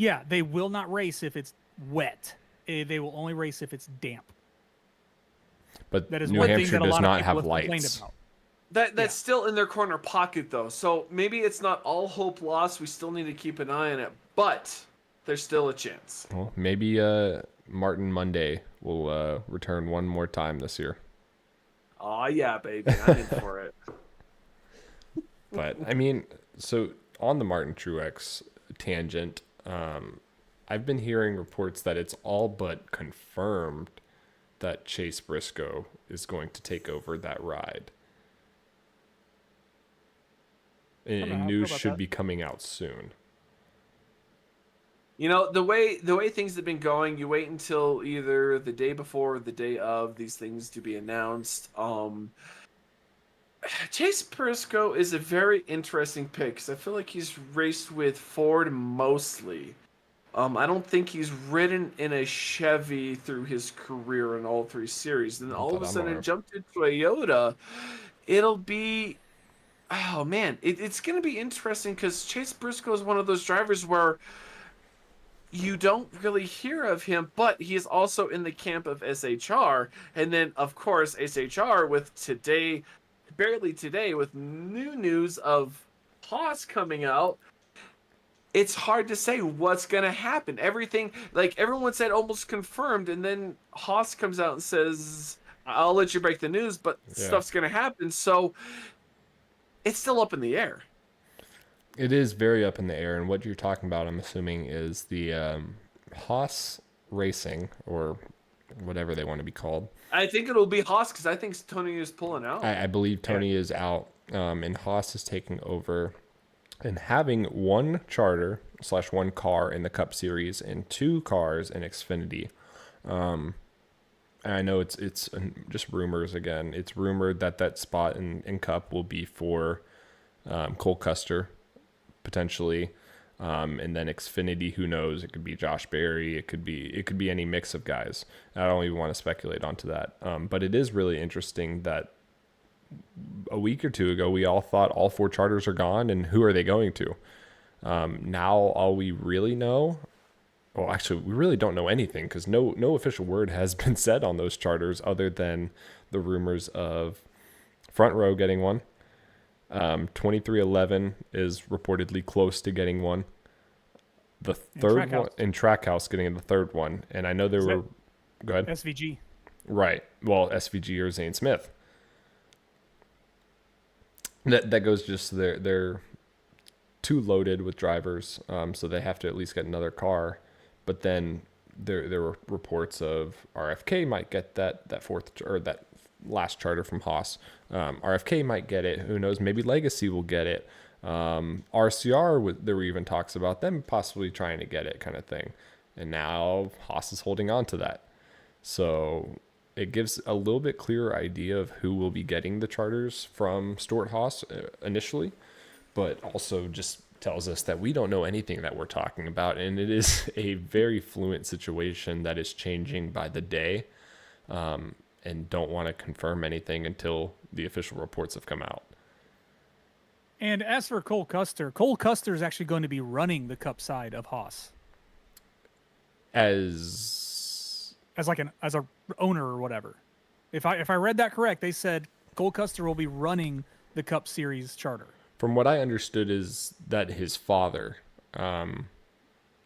Yeah, they will not race if it's wet. They will only race if it's damp. But That is New one thing Hampshire that a does lot not of people have have complained lights. about. That's still in their corner pocket, though. So maybe it's not all hope lost. We still need to keep an eye on it, but there's still a chance. Well, maybe Martin Monday will return one more time this year. Oh yeah, baby, I'm in for it. But I mean, so on the Martin Truex tangent, I've been hearing reports that it's all but confirmed that Chase Briscoe is going to take over that ride. And news should be coming out soon. You know, the way things have been going, you wait until either the day before or the day of these things to be announced. Chase Briscoe is a very interesting pick because I feel like he's raced with Ford mostly. I don't think he's ridden in a Chevy through his career in all three series. Then all of a sudden jump to Toyota. It'll be, oh man, it's going to be interesting because Chase Briscoe is one of those drivers where you don't really hear of him, but he is also in the camp of SHR. And then, of course, SHR with today, barely today, with new news of Haas coming out. It's hard to say what's going to happen. Everything, like everyone said, almost confirmed. And then Haas comes out and says, I'll let you break the news, but stuff's going to happen. So it's still up in the air. It is very up in the air, and what you're talking about, I'm assuming, is the Haas Racing, or whatever they want to be called. I think it'll be Haas, because I think Tony is pulling out. I believe Tony is out, and Haas is taking over, and having one charter / one car in the Cup Series and 2 cars in Xfinity. And I know it's just rumors again. It's rumored that spot in Cup will be for Cole Custer, potentially, and then Xfinity, who knows? It could be Josh Berry. It could be any mix of guys. I don't even want to speculate onto that. But it is really interesting that a week or two ago we all thought all 4 charters are gone, and who are they going to? Now all we really know, well, actually we really don't know anything because no official word has been said on those charters other than the rumors of Front Row getting one. 2311 is reportedly close to getting one. The third one in Trackhouse getting the third one, and I know there were. Go ahead. SVG. Right. Well, SVG or Zane Smith. That goes just they're too loaded with drivers, so they have to at least get another car. But then there were reports of RFK might get that fourth or that last charter from Haas. RFK might get it. Who knows? Maybe Legacy will get it. RCR, there were even talks about them possibly trying to get it, kind of thing. And now Haas is holding on to that. So it gives a little bit clearer idea of who will be getting the charters from Stuart Haas initially, but also just tells us that we don't know anything that we're talking about. And it is a very fluent situation that is changing by the day. And don't want to confirm anything until the official reports have come out. And as for Cole Custer is actually going to be running the Cup side of Haas as a owner or whatever. If I read that correct, they said Cole Custer will be running the Cup Series charter. From what I understood is that his father, I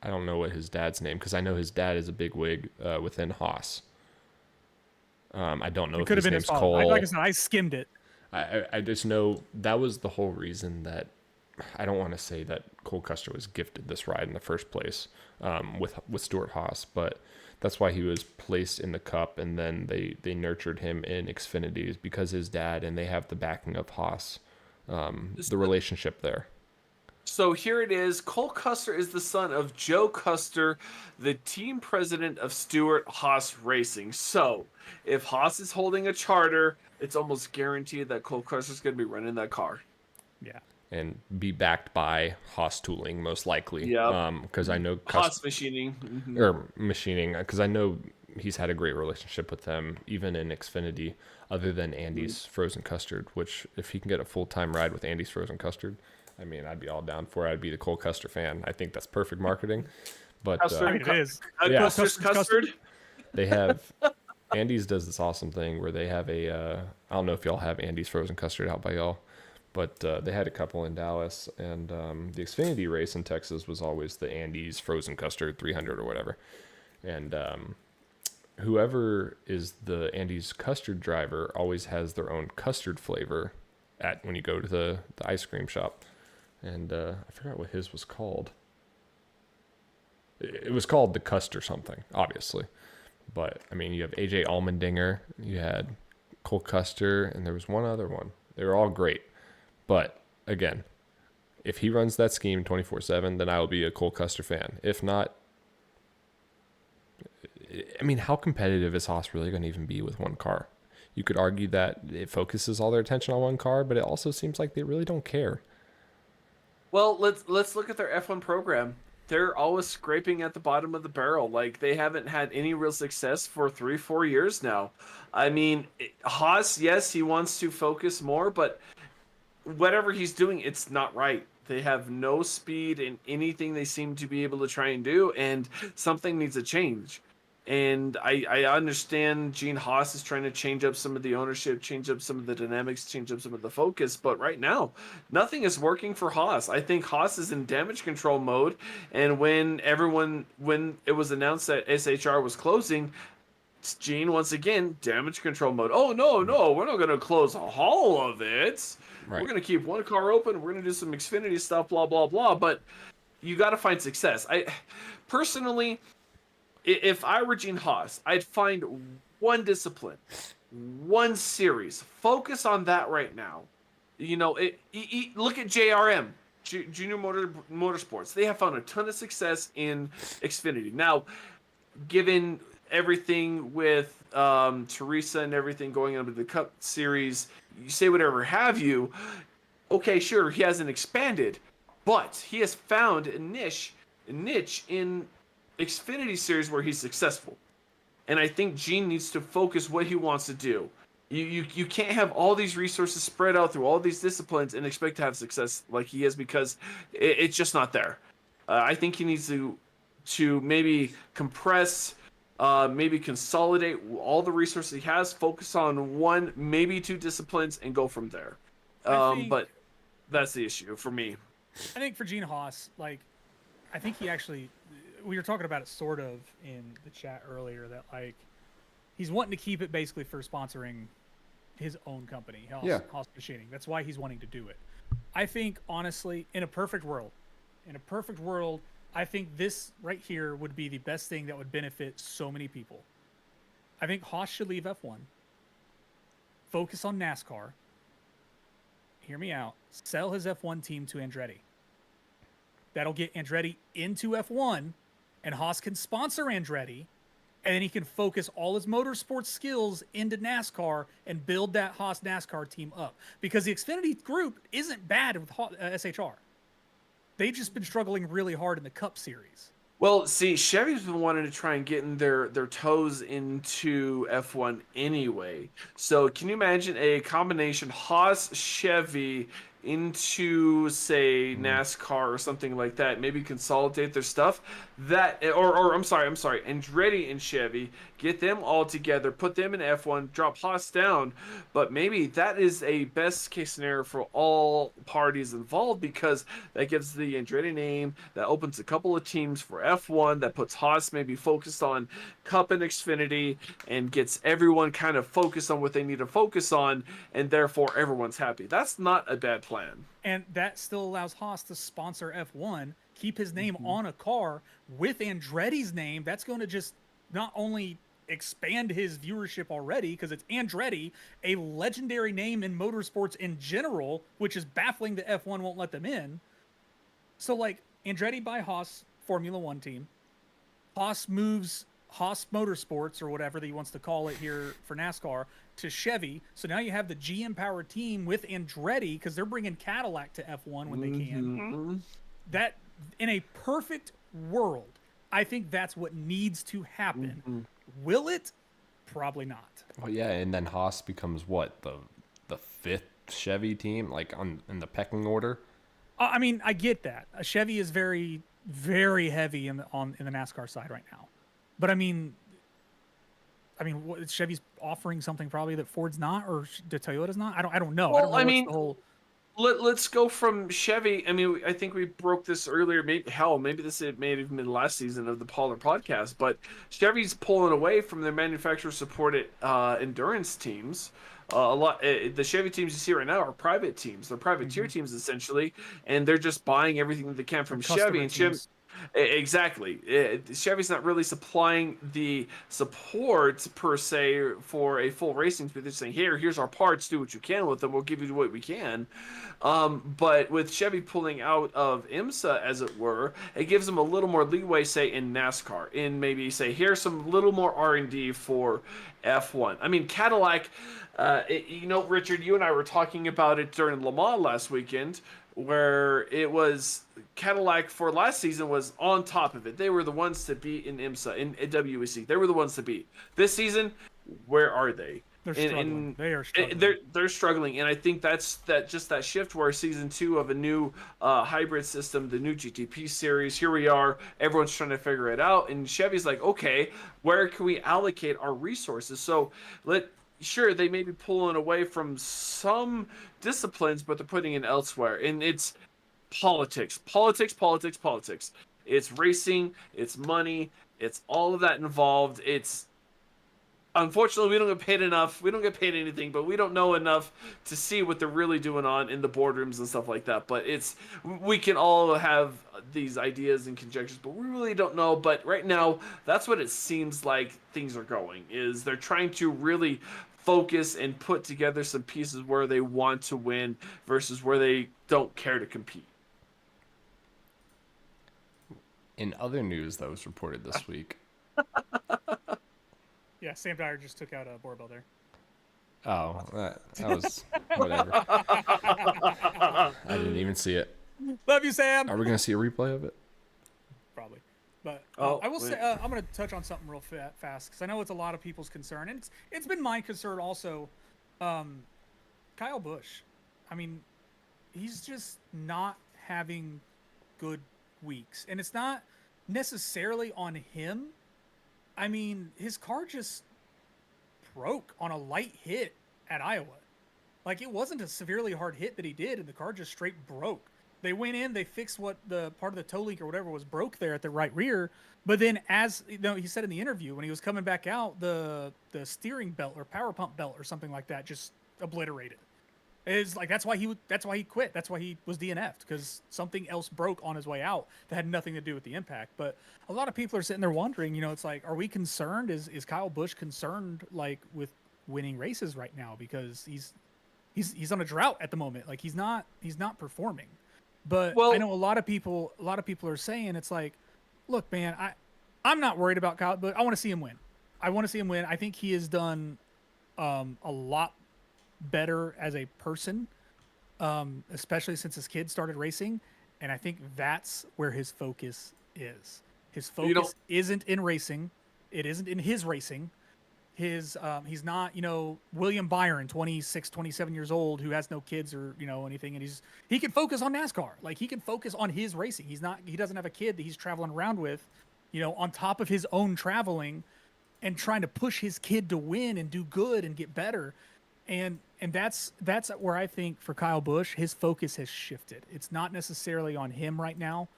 don't know what his dad's name, because I know his dad is a bigwig within Haas. I don't know if his name's Cole. Like I said, I skimmed it. I just know that was the whole reason that I don't want to say that Cole Custer was gifted this ride in the first place with Stuart Haas, but that's why he was placed in the Cup, and then they nurtured him in Xfinity because his dad, and they have the backing of Haas, the relationship there. So here it is. Cole Custer is the son of Joe Custer, the team president of Stuart Haas Racing. So if Haas is holding a charter, it's almost guaranteed that Cole Custer is going to be running that car. Yeah. And be backed by Haas Tooling, most likely. Yeah. Because I know Haas Machining. Or Machining, because I know he's had a great relationship with them, even in Xfinity, other than Andy's Frozen Custard, which if he can get a full-time ride with Andy's Frozen Custard, I mean, I'd be all down for it. I'd be the Cole Custer fan. I think that's perfect marketing. But it is. Yeah. Custard. They have Andy's does this awesome thing where they have I don't know if y'all have Andy's Frozen Custard out by y'all, but they had a couple in Dallas, and the Xfinity race in Texas was always the Andy's Frozen Custard 300 or whatever. And whoever is the Andy's Custard driver always has their own custard flavor when you go to the ice cream shop. And I forgot what his was called. It was called the Custer something, obviously. But I mean, you have AJ Allmendinger, you had Cole Custer, and there was one other one. They were all great. But again, if he runs that scheme 24/7, then I will be a Cole Custer fan. If not, I mean, how competitive is Haas really going to even be with one car? You could argue that it focuses all their attention on one car, but it also seems like they really don't care. Well, let's look at their F1 program. They're always scraping at the bottom of the barrel. Like, they haven't had any real success for 3-4 years now. I mean, Haas, yes, he wants to focus more, but whatever he's doing, it's not right. They have no speed in anything they seem to be able to try and do, and something needs to change. And I understand Gene Haas is trying to change up some of the ownership, change up some of the dynamics, change up some of the focus, but right now, nothing is working for Haas. I think Haas is in damage control mode, and when it was announced that SHR was closing, Gene, once again, damage control mode. Oh, no, we're not going to close all of it. Right. We're going to keep one car open. We're going to do some Xfinity stuff, blah, blah, blah. But you got to find success. Personally, if I were Gene Haas, I'd find one discipline, one series. Focus on that right now. You know, look at JRM, Junior Motorsports. They have found a ton of success in Xfinity. Now, given everything with Teresa and everything going on with the Cup Series, you say whatever have you. Okay, sure, he hasn't expanded, but he has found a niche in Xfinity Series where he's successful. And I think Gene needs to focus what he wants to do. You can't have all these resources spread out through all these disciplines and expect to have success like he is, because it's just not there. I think he needs to maybe compress, maybe consolidate all the resources he has, focus on one, maybe two disciplines, and go from there. But that's the issue for me. I think for Gene Haas, like, I think he actually, we were talking about it sort of in the chat earlier, that like he's wanting to keep it basically for sponsoring his own company, Haas Machining. That's why he's wanting to do it. I think, honestly, in a perfect world, I think this right here would be the best thing that would benefit so many people. I think Haas should leave F1, focus on NASCAR, hear me out, sell his F1 team to Andretti. That'll get Andretti into F1, and Haas can sponsor Andretti, and then he can focus all his motorsports skills into NASCAR and build that Haas NASCAR team up. Because the Xfinity group isn't bad with SHR. They've just been struggling really hard in the Cup Series. Well, see, Chevy's been wanting to try and get in their toes into F1 anyway. So can you imagine a combination Haas-Chevy into, say, NASCAR or something like that? Maybe consolidate their stuff. I'm sorry, Andretti and Chevy, get them all together, put them in F1, drop Haas down. But maybe that is a best case scenario for all parties involved, because that gives the Andretti name, that opens a couple of teams for F1, that puts Haas maybe focused on Cup and Xfinity, and gets everyone kind of focused on what they need to focus on, and therefore everyone's happy. That's not a bad plan. And that still allows Haas to sponsor F1, keep his name on a car with Andretti's name. That's going to just not only expand his viewership already, because it's Andretti, a legendary name in motorsports in general, which is baffling that F1 won't let them in. So, like, Andretti by Haas Formula One team. Haas moves Haas Motorsports, or whatever that he wants to call it here for NASCAR, to Chevy. So now you have the GM powered team with Andretti, because they're bringing Cadillac to F1 when they can. That, in a perfect world, I think that's what needs to happen. Will it? Probably not. Well, yeah, and then Haas becomes what, the fifth Chevy team, like in the pecking order. I mean, I get that. Chevy is very, very heavy in the NASCAR side right now, but I mean, what, Chevy's offering something probably that Ford's not, or the Toyota's not. I don't know. Well, I don't know. Let's go from Chevy. I mean, I think we broke this earlier. Maybe this may have even been the last season of the Polar podcast. But Chevy's pulling away from their manufacturer-supported endurance teams. The Chevy teams you see right now are private teams. They're privateer teams essentially, and they're just buying everything that they can from Chevy. And Exactly. Chevy's not really supplying the support per se for a full racing speed. They're saying, here's our parts, do what you can with them. We'll give you what we can. But with Chevy pulling out of IMSA, as it were, it gives them a little more leeway, say in NASCAR, in maybe say here's some little more R&D for F1. I mean, Cadillac. Richard, you and I were talking about it during Le Mans last weekend, where it was Cadillac for last season was on top of it. They were the ones to beat in IMSA, in WEC. They were the ones to beat. This season, where are they? They're struggling. They are struggling. They're struggling, and I think that's that shift where season 2 of a new hybrid system, the new GTP series. Here we are. Everyone's trying to figure it out, and Chevy's like, okay, where can we allocate our resources? So sure, they may be pulling away from some disciplines, but they're putting it elsewhere. And it's politics. It's racing, it's money, it's all of that involved. It's unfortunately we don't get paid enough. We don't get paid anything, but we don't know enough to see what they're really doing on in the boardrooms and stuff like that. But we can all have these ideas and conjectures, but we really don't know. But right now, that's what it seems like things are going, is they're trying to really focus and put together some pieces where they want to win versus where they don't care to compete. In other news that was reported this week. Yeah, Sam Dyer just took out a Borbell there. Oh, that was whatever. I didn't even see it. Love you, Sam. Are we going to see a replay of it? Probably. But I will say I'm going to touch on something real fast because I know it's a lot of people's concern, and it's been my concern also. Kyle Busch, I mean, he's just not having good weeks, and it's not necessarily on him. I mean, his car just broke on a light hit at Iowa. Like, it wasn't a severely hard hit that he did, and the car just straight broke. They went in, they fixed what the part of the toe link or whatever was broke there at the right rear. But then, as he said in the interview, when he was coming back out, the steering belt or power pump belt or something like that just obliterated. It's like that's why he quit. That's why he was DNF'd, because something else broke on his way out that had nothing to do with the impact. But a lot of people are sitting there wondering, it's like, are we concerned? Is Kyle Busch concerned like with winning races right now, because he's on a drought at the moment. Like he's not performing. But I know a lot of people are saying, it's like, look, man, I'm not worried about Kyle, but I want to see him win. I think he has done a lot better as a person, especially since his kid started racing. And I think that's where his focus is. His focus isn't in racing. It isn't in his racing. He's not, William Byron, 26, 27 years old, who has no kids or, anything. And he can focus on NASCAR. Like, he can focus on his racing. He doesn't have a kid that he's traveling around with, on top of his own traveling and trying to push his kid to win and do good and get better. And that's where I think for Kyle Busch, his focus has shifted. It's not necessarily on him right now.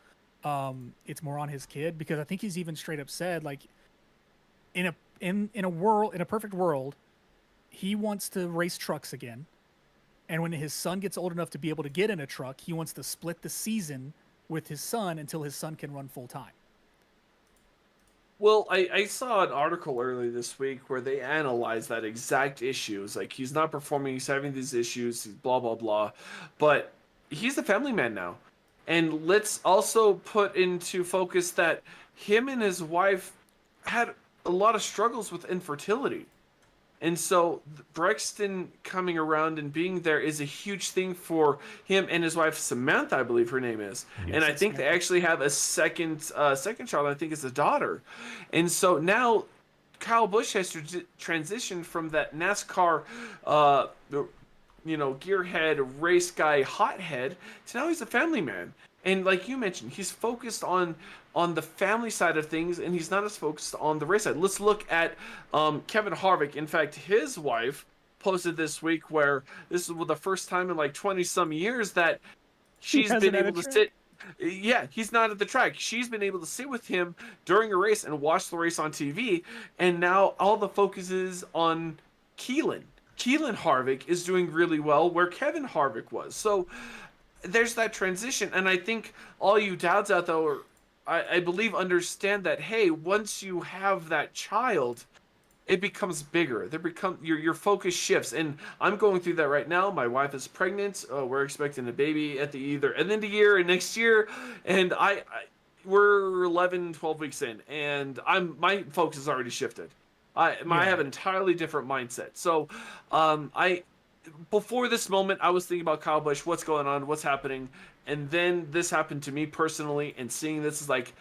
It's more on his kid, because I think he's even straight up said, like, in a perfect world, he wants to race trucks again. And when his son gets old enough to be able to get in a truck, he wants to split the season with his son until his son can run full time. Well, I saw an article earlier this week where they analyzed that exact issue. It's like, he's not performing, he's having these issues, he's blah, blah, blah. But he's a family man now. And let's also put into focus that him and his wife had a lot of struggles with infertility. And so Brexton coming around and being there is a huge thing for him and his wife, Samantha, I believe her name is. Yes, and I think they actually have a second child. I think it's a daughter. And so now Kyle Busch has transitioned from that NASCAR, gearhead, race guy, hothead, to now he's a family man. And like you mentioned, he's focused on the family side of things, and he's not as focused on the race side. Let's look at Kevin Harvick. In fact, his wife posted this week where this is the first time in like 20-some years that she's been able to sit. Yeah, he's not at the track. She's been able to sit with him during a race and watch the race on TV. And now all the focus is on Keelan. Keelan Harvick is doing really well where Kevin Harvick was. So there's that transition. And I think all you dads out there I believe understand that, hey, once you have that child, it becomes bigger. Your focus shifts, and I'm going through that right now. My wife is pregnant. We're expecting a baby at the either end of the year and next year, and we're 11, 12 weeks in, and my focus has already shifted. I have an entirely different mindset. So, I before this moment, I was thinking about Kyle Busch, what's going on, what's happening, and then this happened to me personally, and seeing this is like,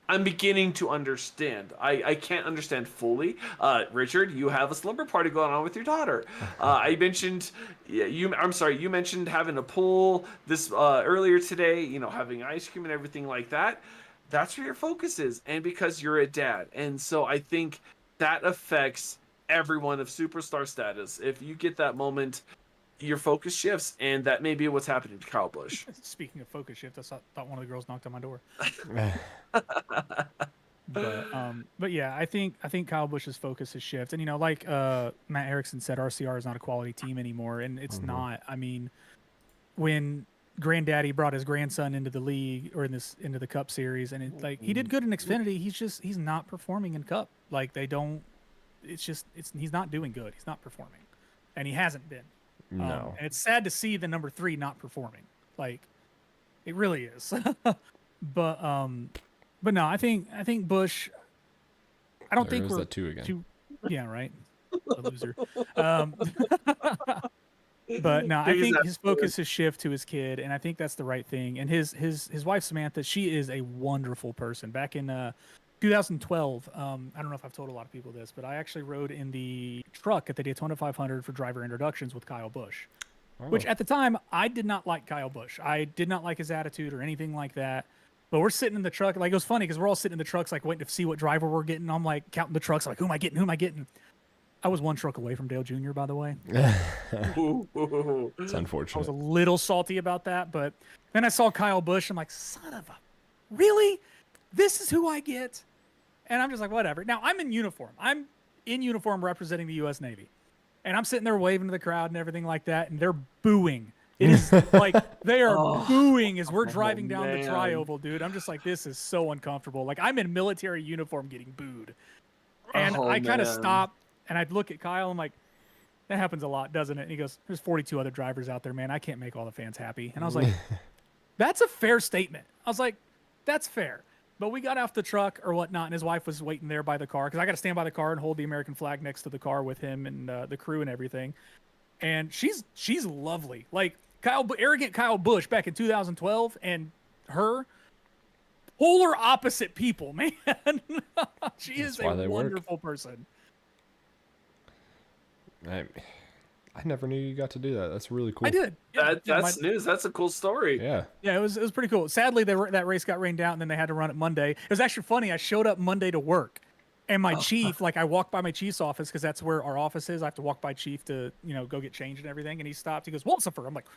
I'm beginning to understand. I can't understand fully. Richard, you have a slumber party going on with your daughter. I mentioned, yeah, I'm sorry, you mentioned having a pool this earlier today. You know, having ice cream and everything like that. That's where your focus is, and because you're a dad, and so I think that affects everyone of superstar status. If you get that moment, your focus shifts, and that may be what's happening to Kyle Busch. Speaking of focus shift, I thought one of the girls knocked on my door. But yeah, I think Kyle Busch's focus has shifted, and you know, like Matt Erickson said, RCR is not a quality team anymore, and it's not. I mean, when Granddaddy brought his grandson into the league or into the Cup Series, and he did good in Xfinity, he's not performing in Cup. Like he's not doing good. He's not performing, and he hasn't been. No. And it's sad to see the number 3 not performing. Like, it really is. But no, I think Busch. I don't think we're that two again. Yeah, right. A loser. But no, I think his focus has shifted to his kid, and I think that's the right thing. And his wife Samantha, she is a wonderful person. Back in 2012, I don't know if I've told a lot of people this, but I actually rode in the truck at the Daytona 500 for driver introductions with Kyle Busch, which at the time I did not like Kyle Busch. I did not like his attitude or anything like that. But we're sitting in the truck, like it was funny because we're all sitting in the trucks, like waiting to see what driver we're getting. I'm like counting the trucks, like who am I getting? Who am I getting? I was one truck away from Dale Jr., by the way. It's unfortunate. I was a little salty about that, but then I saw Kyle Busch. I'm like, son of a, really? This is who I get? And I'm just like, whatever. Now, I'm in uniform. I'm in uniform representing the U.S. Navy. And I'm sitting there waving to the crowd and everything like that, and they're booing. It is like they are booing as we're driving down the tri-oval, dude. I'm just like, this is so uncomfortable. Like, I'm in military uniform getting booed. And I kind of stop, and I look at Kyle. I'm like, that happens a lot, doesn't it? And he goes, there's 42 other drivers out there, man. I can't make all the fans happy. And I was like, that's a fair statement. I was like, that's fair. But we got off the truck or whatnot, and his wife was waiting there by the car because I got to stand by the car and hold the American flag next to the car with him and the crew and everything. And she's lovely. Like arrogant Kyle Busch back in 2012 and her, polar opposite people, man. She is a wonderful person. I never knew you got to do that. That's really cool. I did. That's news. That's a cool story. Yeah. Yeah, it was pretty cool. Sadly, that race got rained out, and then they had to run it Monday. It was actually funny. I showed up Monday to work, and my chief, like I walked by my chief's office because that's where our office is. I have to walk by chief to go get changed and everything. And he stopped. He goes, "Walsifer." I'm like,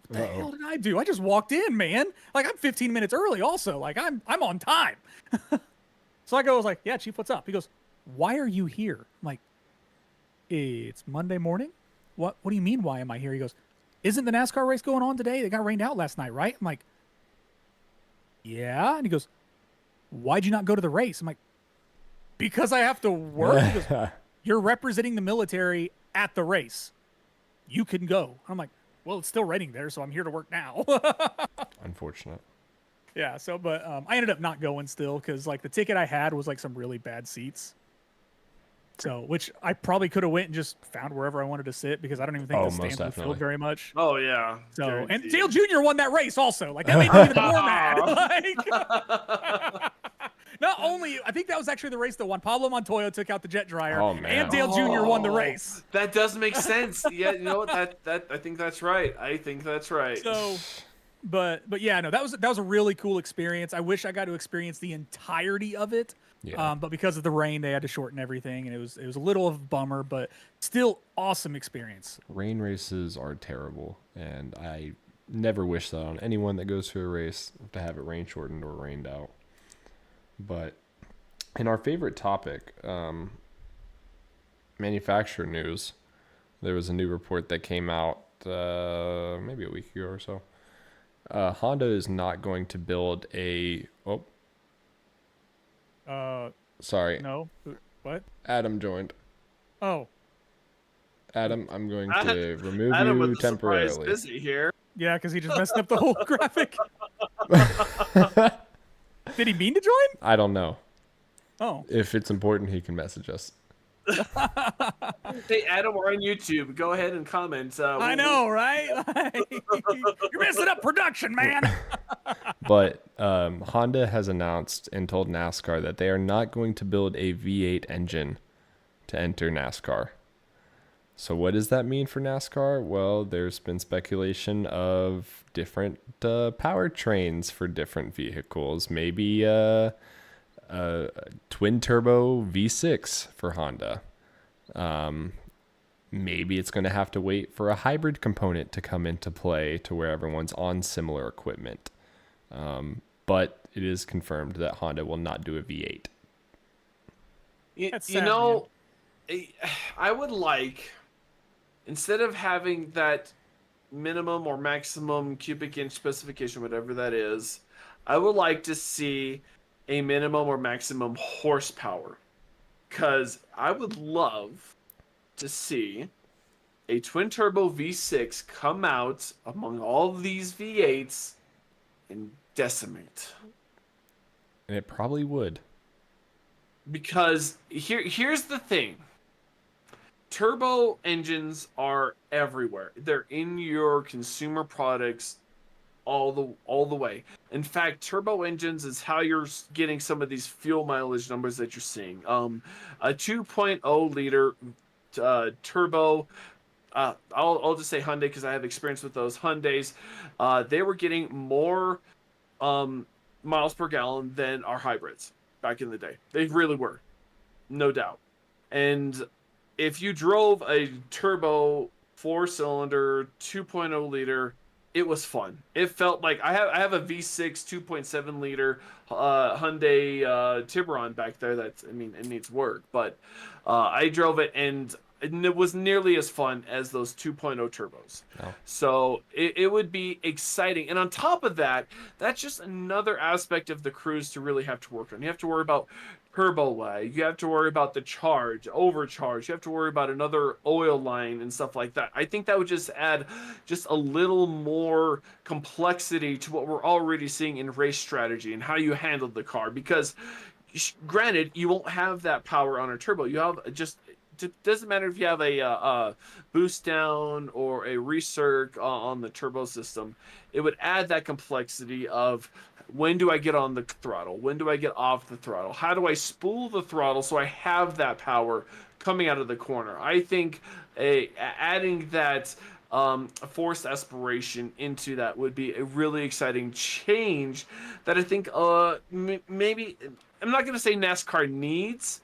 "What the hell did I do? I just walked in, man. Like I'm 15 minutes early. Also, like I'm on time." So I was like, "Yeah, chief, what's up?" He goes, "Why are you here?" I'm like, "It's Monday morning. What do you mean, why am I here?" He goes, "Isn't the NASCAR race going on today? They got rained out last night, right?" I'm like, "Yeah." And he goes, "Why'd you not go to the race?" I'm like, "Because I have to work." He goes, "You're representing the military at the race. You can go." I'm like, "Well, it's still raining there, so I'm here to work now." Unfortunate. Yeah, so, but I ended up not going still because, like, the ticket I had was, like, some really bad seats. So, which I probably could have went and just found wherever I wanted to sit because I don't even think the stands were filled very much. Oh yeah. So, Guaranteed. and Dale Jr. won that race also. Like that made me even more mad. Like, not only, I think that was actually the race that Juan Pablo Montoya took out the jet dryer, and Dale Jr. won the race. That does make sense. Yeah, you know what? That I think that's right. I think that's right. So, but yeah, no, that was a really cool experience. I wish I got to experience the entirety of it. Yeah. But because of the rain, they had to shorten everything, and it was a little of a bummer, but still awesome experience. Rain races are terrible, and I never wish that on anyone that goes to a race to have it rain shortened or rained out. But in our favorite topic, manufacturer news, there was a new report that came out maybe a week ago or so. Honda is not going to build a Sorry, No. What? Adam joined. Oh, Adam, I'm going Adam- to remove Adam you with the surprise temporarily. busy here. yeah, because he just messed up the whole graphic. Did he mean to join? I don't know. Oh. If it's important, he can message us. Hey, Adam, we're on YouTube. Go ahead and comment. I know, right? Like, you're messing up production, man. But Honda has announced and told NASCAR that they are not going to build a V8 engine to enter NASCAR. So what does that mean for NASCAR? Well, there's been speculation of different powertrains for different vehicles. Maybe a twin turbo V6 for Honda. Maybe it's going to have to wait for a hybrid component to come into play to where everyone's on similar equipment. But it is confirmed that Honda will not do a V8. That's You sad, know, I would like, instead of having that minimum or maximum cubic inch specification, whatever that is, I would like to see a minimum or maximum horsepower. Because I would love to see a twin turbo V6 come out among all of these V8s and decimate. And it probably would. Because here's the thing. Turbo engines are everywhere. They're in your consumer products all the way. In fact, turbo engines is how you're getting some of these fuel mileage numbers that you're seeing. A 2.0 liter turbo. I'll just say Hyundai because I have experience with those Hyundais. They were getting more miles per gallon than our hybrids back in the day. They really were, no doubt. And if you drove a turbo 4-cylinder 2.0 liter, it was fun. It felt like I have a V6 2.7 liter Hyundai Tiburon back there. It needs work, but I drove it and it was nearly as fun as those 2.0 turbos. Oh. So it would be exciting. And on top of that, that's just another aspect of the cruise to really have to work on. You have to worry about turbo lag. You have to worry about the overcharge. You have to worry about another oil line and stuff like that. I think that would just add just a little more complexity to what we're already seeing in race strategy and how you handle the car. Because granted, you won't have that power on a turbo. You have just... It doesn't matter if you have a boost down or a recirc on the turbo system. It would add that complexity of when do I get on the throttle? When do I get off the throttle? How do I spool the throttle so I have that power coming out of the corner? I think adding that forced aspiration into that would be a really exciting change that I think maybe, I'm not going to say NASCAR needs,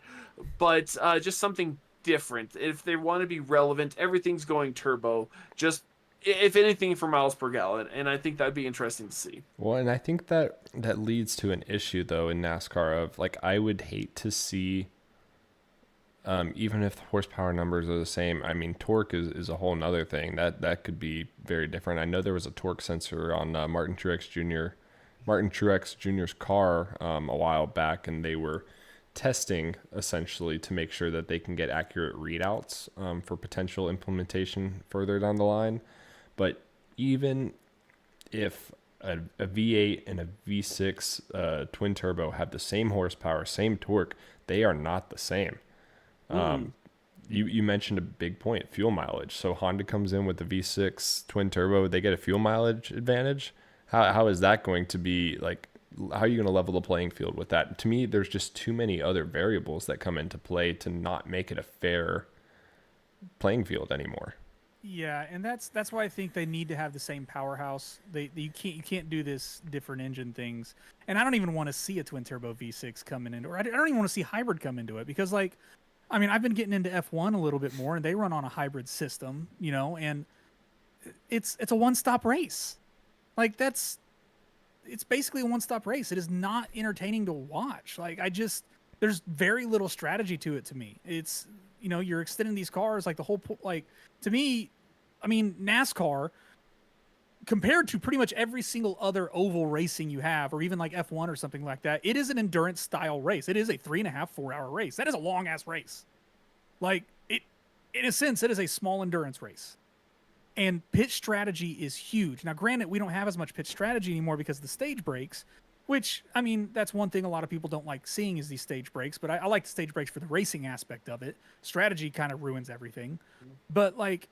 but just something different. If they want to be relevant, everything's going turbo, just if anything for miles per gallon, and I think that'd be interesting to see. Well, and I think that leads to an issue though in NASCAR of like I would hate to see even if the horsepower numbers are the same. I mean, torque is a whole nother thing that could be very different. I know there was a torque sensor on Martin Truex Jr.'s car a while back, and they were testing essentially to make sure that they can get accurate readouts for potential implementation further down the line. But even if a V8 and a V6 twin turbo have the same horsepower, same torque, they are not the same. You mentioned a big point, fuel mileage. So Honda comes in with the V6 twin turbo, they get a fuel mileage advantage. How is that going to be like? How are you going to level the playing field with that? To me, there's just too many other variables that come into play to not make it a fair playing field anymore. Yeah, and that's why I think they need to have the same powerhouse. You can't do this different engine things. And I don't even want to see a twin turbo V6 coming into, or I don't even want to see hybrid come into it because I've been getting into F1 a little bit more, and they run on a hybrid system, and it's a one-stop race. It's basically a one-stop race. It is not entertaining to watch. There's very little strategy to it to me. It's, you're extending these cars, to me, NASCAR compared to pretty much every single other oval racing you have, or even like F1 or something like that, it is an endurance style race. It is a 3.5, 4 hour race. That is a long ass race. Like it, in a sense, it is a small endurance race. And pitch strategy is huge. Now, granted, we don't have as much pitch strategy anymore because of the stage breaks, which, I mean, that's one thing a lot of people don't like seeing is these stage breaks, but I like the stage breaks for the racing aspect of it. Strategy kind of ruins everything. But, like,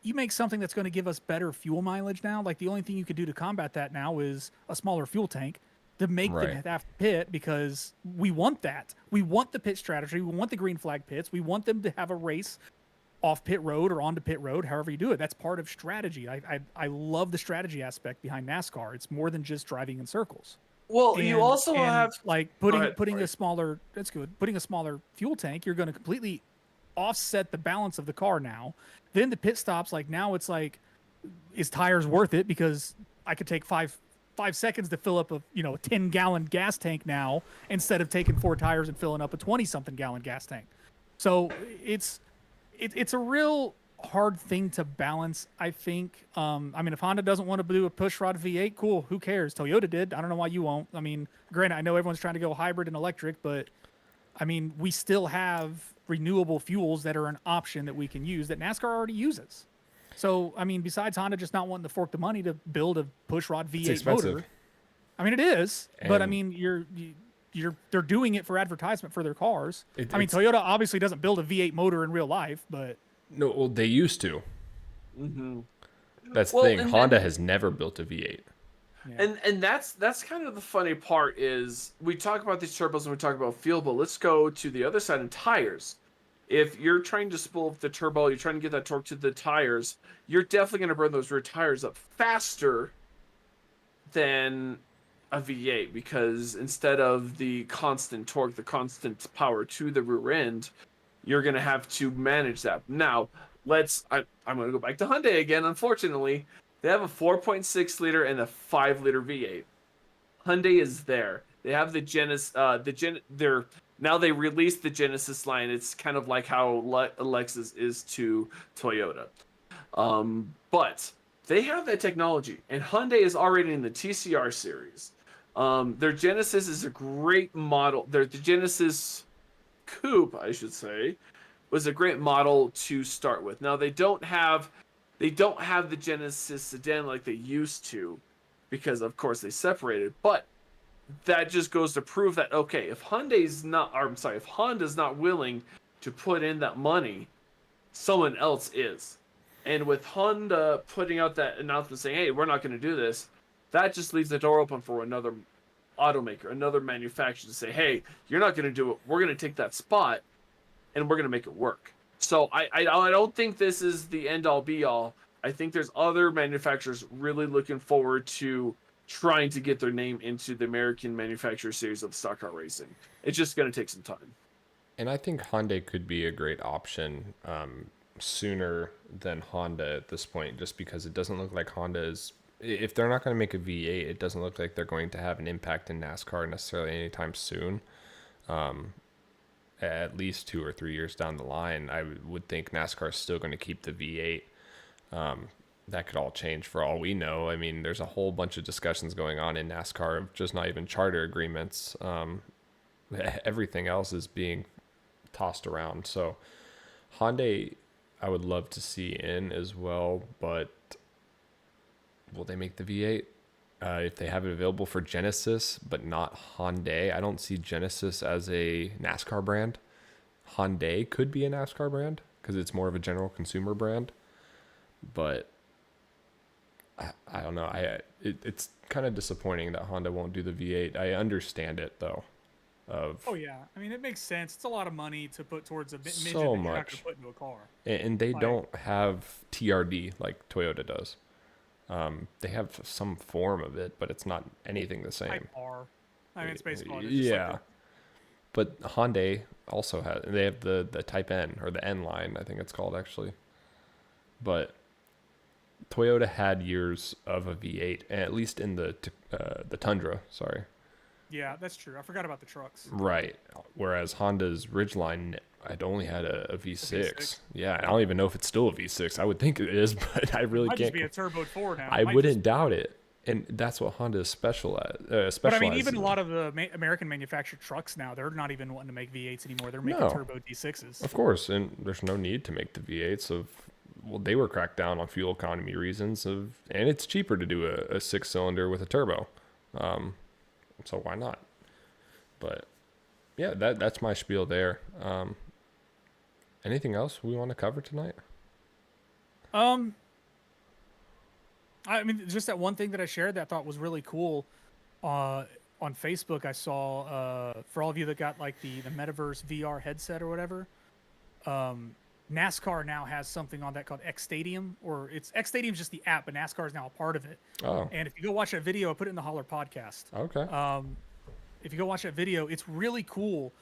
you make something that's going to give us better fuel mileage now. Like, the only thing you could do to combat that now is a smaller fuel tank to make them have to pit, because we want that. We want the pit strategy. We want the green flag pits. We want them to have a race off pit road or onto pit road, however you do it. That's part of strategy. I love the strategy aspect behind NASCAR. It's more than just driving in circles. Well, you also have like putting a smaller, that's good, putting a smaller fuel tank, you're going to completely offset the balance of the car now. Then the pit stops, like now it's like, is tires worth it? Because I could take five seconds to fill up a 10-gallon gas tank now, instead of taking 4 tires and filling up a 20-something gallon gas tank. So it's a real hard thing to balance, I think. I mean, if Honda doesn't want to do a pushrod V8, cool, who cares? Toyota did. I don't know why you won't. I mean, granted, I know everyone's trying to go hybrid and electric, but I mean, we still have renewable fuels that are an option that we can use that NASCAR already uses. So, I mean, besides Honda just not wanting to fork the money to build a pushrod V8 motor, I mean, it is, but I mean, they're doing it for advertisement for their cars. I mean, Toyota obviously doesn't build a V8 motor in real life, but no, well, they used to. Mm-hmm. That's the thing. Honda has never built a V8. Yeah. And that's kind of the funny part is we talk about these turbos and we talk about fuel, but let's go to the other side in tires. If you're trying to spool up the turbo, you're trying to get that torque to the tires, you're definitely going to burn those rear tires up faster than a V8, because instead of the constant torque, the constant power to the rear end, you're going to have to manage that. Now, I'm going to go back to Hyundai again, unfortunately. They have a 4.6 liter and a 5 liter V8. Hyundai is there. They have the Genesis, now they released the Genesis line. It's kind of like how Lexus is to Toyota. But they have that technology, and Hyundai is already in the TCR series. Their Genesis is a great model. The Genesis Coupe, I should say, was a great model to start with. Now they don't have the Genesis sedan like they used to, because of course they separated. But that just goes to prove that, okay, if Honda's if Honda's not willing to put in that money, someone else is. And with Honda putting out that announcement saying, hey, we're not going to do this, that just leaves the door open for another automaker, another manufacturer to say, hey, you're not going to do it. We're going to take that spot and we're going to make it work. So I don't think this is the end all be all. I think there's other manufacturers really looking forward to trying to get their name into the American manufacturer series of stock car racing. It's just going to take some time. And I think Hyundai could be a great option sooner than Honda at this point, just because it doesn't look like Honda is, if they're not going to make a V8, it doesn't look like they're going to have an impact in NASCAR necessarily anytime soon. At least 2 or 3 years down the line, I would think NASCAR is still going to keep the V8. That could all change for all we know. I mean, there's a whole bunch of discussions going on in NASCAR of just not even charter agreements. Everything else is being tossed around. So Hyundai, I would love to see in as well, but will they make the V8? If they have it available for Genesis, but not Hyundai, I don't see Genesis as a NASCAR brand. Hyundai could be a NASCAR brand because it's more of a general consumer brand, but I don't know. It's kind of disappointing that Honda won't do the V8. I understand it though. Oh yeah, I mean it makes sense. It's a lot of money to put towards a midget so that you're much not going to put into a car. And they don't have TRD like Toyota does. They have some form of it, but it's not anything the same. Type R. I mean, it's basically yeah. But Hyundai also they have the Type N, or the N line, I think it's called actually. But Toyota had years of a V8, at least in the Tundra. Sorry, Yeah, that's true. I forgot about the trucks. Right. Whereas Honda's Ridgeline had only had a V6. V6. Yeah, I don't even know if it's still a V6. I would think it is, but I really Might just can't. be a turboed 4 now. I Might wouldn't just- doubt it. And that's what Honda is special at. But I mean, specializes even a in. lot of the American manufactured trucks now, they're not even wanting to make V8s anymore. They're making No. turbo D6s. Of course, and there's no need to make the V8s well, they were cracked down on fuel economy reasons and it's cheaper to do a 6-cylinder with a turbo. So why not? But yeah, that's my spiel there. Anything else we want to cover tonight? I mean, just that one thing that I shared that I thought was really cool. On Facebook, I saw for all of you that got like the Metaverse VR headset or whatever. NASCAR now has something on that called X Stadium, or it's X Stadium is just the app, but NASCAR is now a part of it. Oh, And if you go watch that video, I put it in the Holler podcast. okay. If you go watch that video, it's really cool.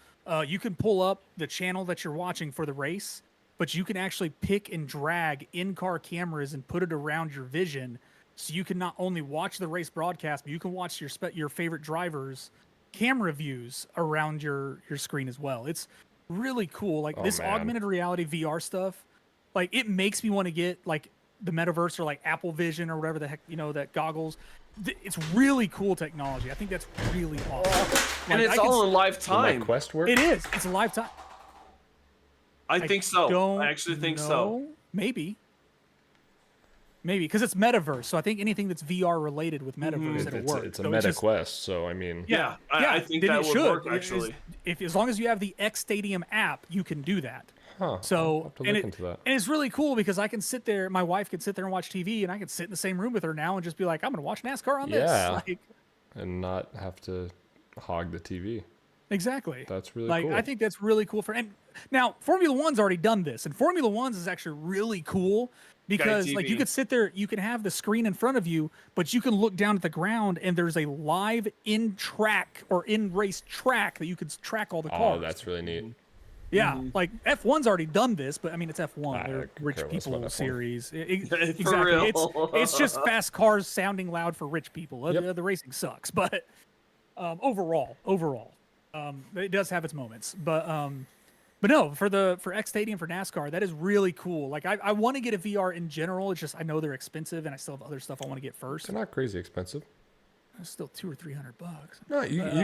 You can pull up the channel that you're watching for the race, but you can actually pick and drag in-car cameras and put it around your vision, so you can not only watch the race broadcast, but you can watch your favorite drivers' camera views around your screen as well. It's really cool. Like this man. augmented reality VR stuff, like it makes me want to get like the metaverse or like Apple Vision or whatever the heck, that goggles. It's really cool technology. I think that's really awesome. And Like, it's all in live Will my time. Quest work? It is. It's a lifetime. I think so. Don't I actually think so. know. Maybe, because it's metaverse. So I think anything that's VR related with metaverse, it'll work. It's a So meta just- Quest, so I mean, Yeah, I think then that it would should. work actually. If as long as you have the X Stadium app, you can do that. huh? So I'll have to and look into that. and it's really cool because I can sit there. My wife can sit there and watch TV, and I can sit in the same room with her now and just be like, I'm gonna watch NASCAR on this. Yeah. Like, And not have to hog the TV. exactly. That's really Like cool. I think that's really cool and now Formula One's already done this, and Formula One's is actually really cool because like you TV. could sit there, you can have the screen in front of you, but you can look down at the ground and there's a live in track or in race track that you could track all the cars. Oh, that's really neat. Yeah, like F1's already done this, but I mean it's F1. I They're could rich care less people about F1. series. For Exactly. real. It's just fast cars sounding loud for rich people. Yep. The racing sucks, but overall, it does have its moments. But no, for X Stadium for NASCAR, that is really cool. Like I want to get a VR in general. It's just I know they're expensive, and I still have other stuff I want to get first. They're not crazy expensive. It's still $200 or $300. No,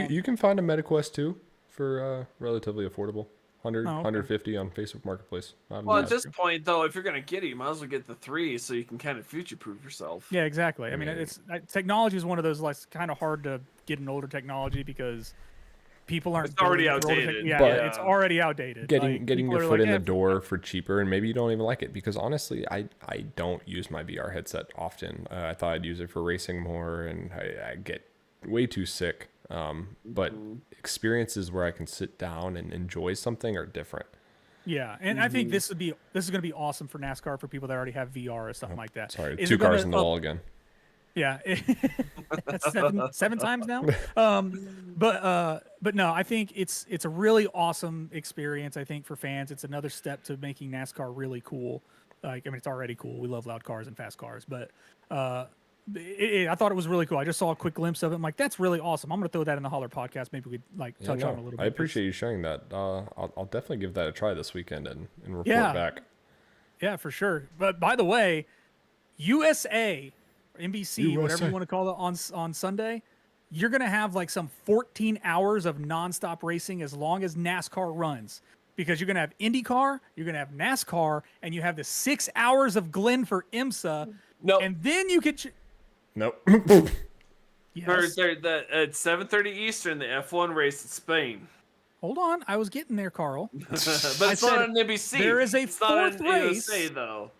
you can find a MetaQuest 2 for relatively affordable. 100, Oh, okay. 150 on Facebook Marketplace. Not Well, bad. at this point, though, if you're gonna get it, you might as well get the 3 so you can kind of future-proof yourself. Yeah, exactly. I mean, mean- technology is one of those like kind of hard to get an older technology because people aren't. It's already building for older outdated. yeah, But- it's already outdated. getting Like, getting people your are foot like, in the "Eh, door for cheaper, and maybe you don't even like it because honestly, I don't use my VR headset often. I thought I'd use it for racing more, and I get way too sick. But experiences where I can sit down and enjoy something are different. Yeah, and I think this is going to be awesome for NASCAR for people that already have VR or something like that. Sorry, Is 2 it gonna cars in the up- wall again. Yeah, that's seven times now. But no, I think it's a really awesome experience. I think for fans, it's another step to making NASCAR really cool. Like I mean, it's already cool. We love loud cars and fast cars, but I thought it was really cool. I just saw a quick glimpse of it. I'm like, that's really awesome. I'm gonna throw that in the Holler podcast. Maybe we could like Yeah, touch on it no, a little bit. I appreciate you sharing that. I'll definitely give that a try this weekend and report Yeah. back. Yeah, for sure. But by the way, USA, NBC, whatever USA. you want to call it, on Sunday, you're gonna have like some 14 hours of nonstop racing as long as NASCAR runs. Because you're gonna have IndyCar, you're gonna have NASCAR, and you have the 6 hours of Glenn for IMSA, No, and then you could. Nope. Yes. at 7:30 Eastern, the F1 race in Spain. Hold on, I was getting there, Carl. But I it's said not on NBC. there is a It's not on fourth race. USA, though.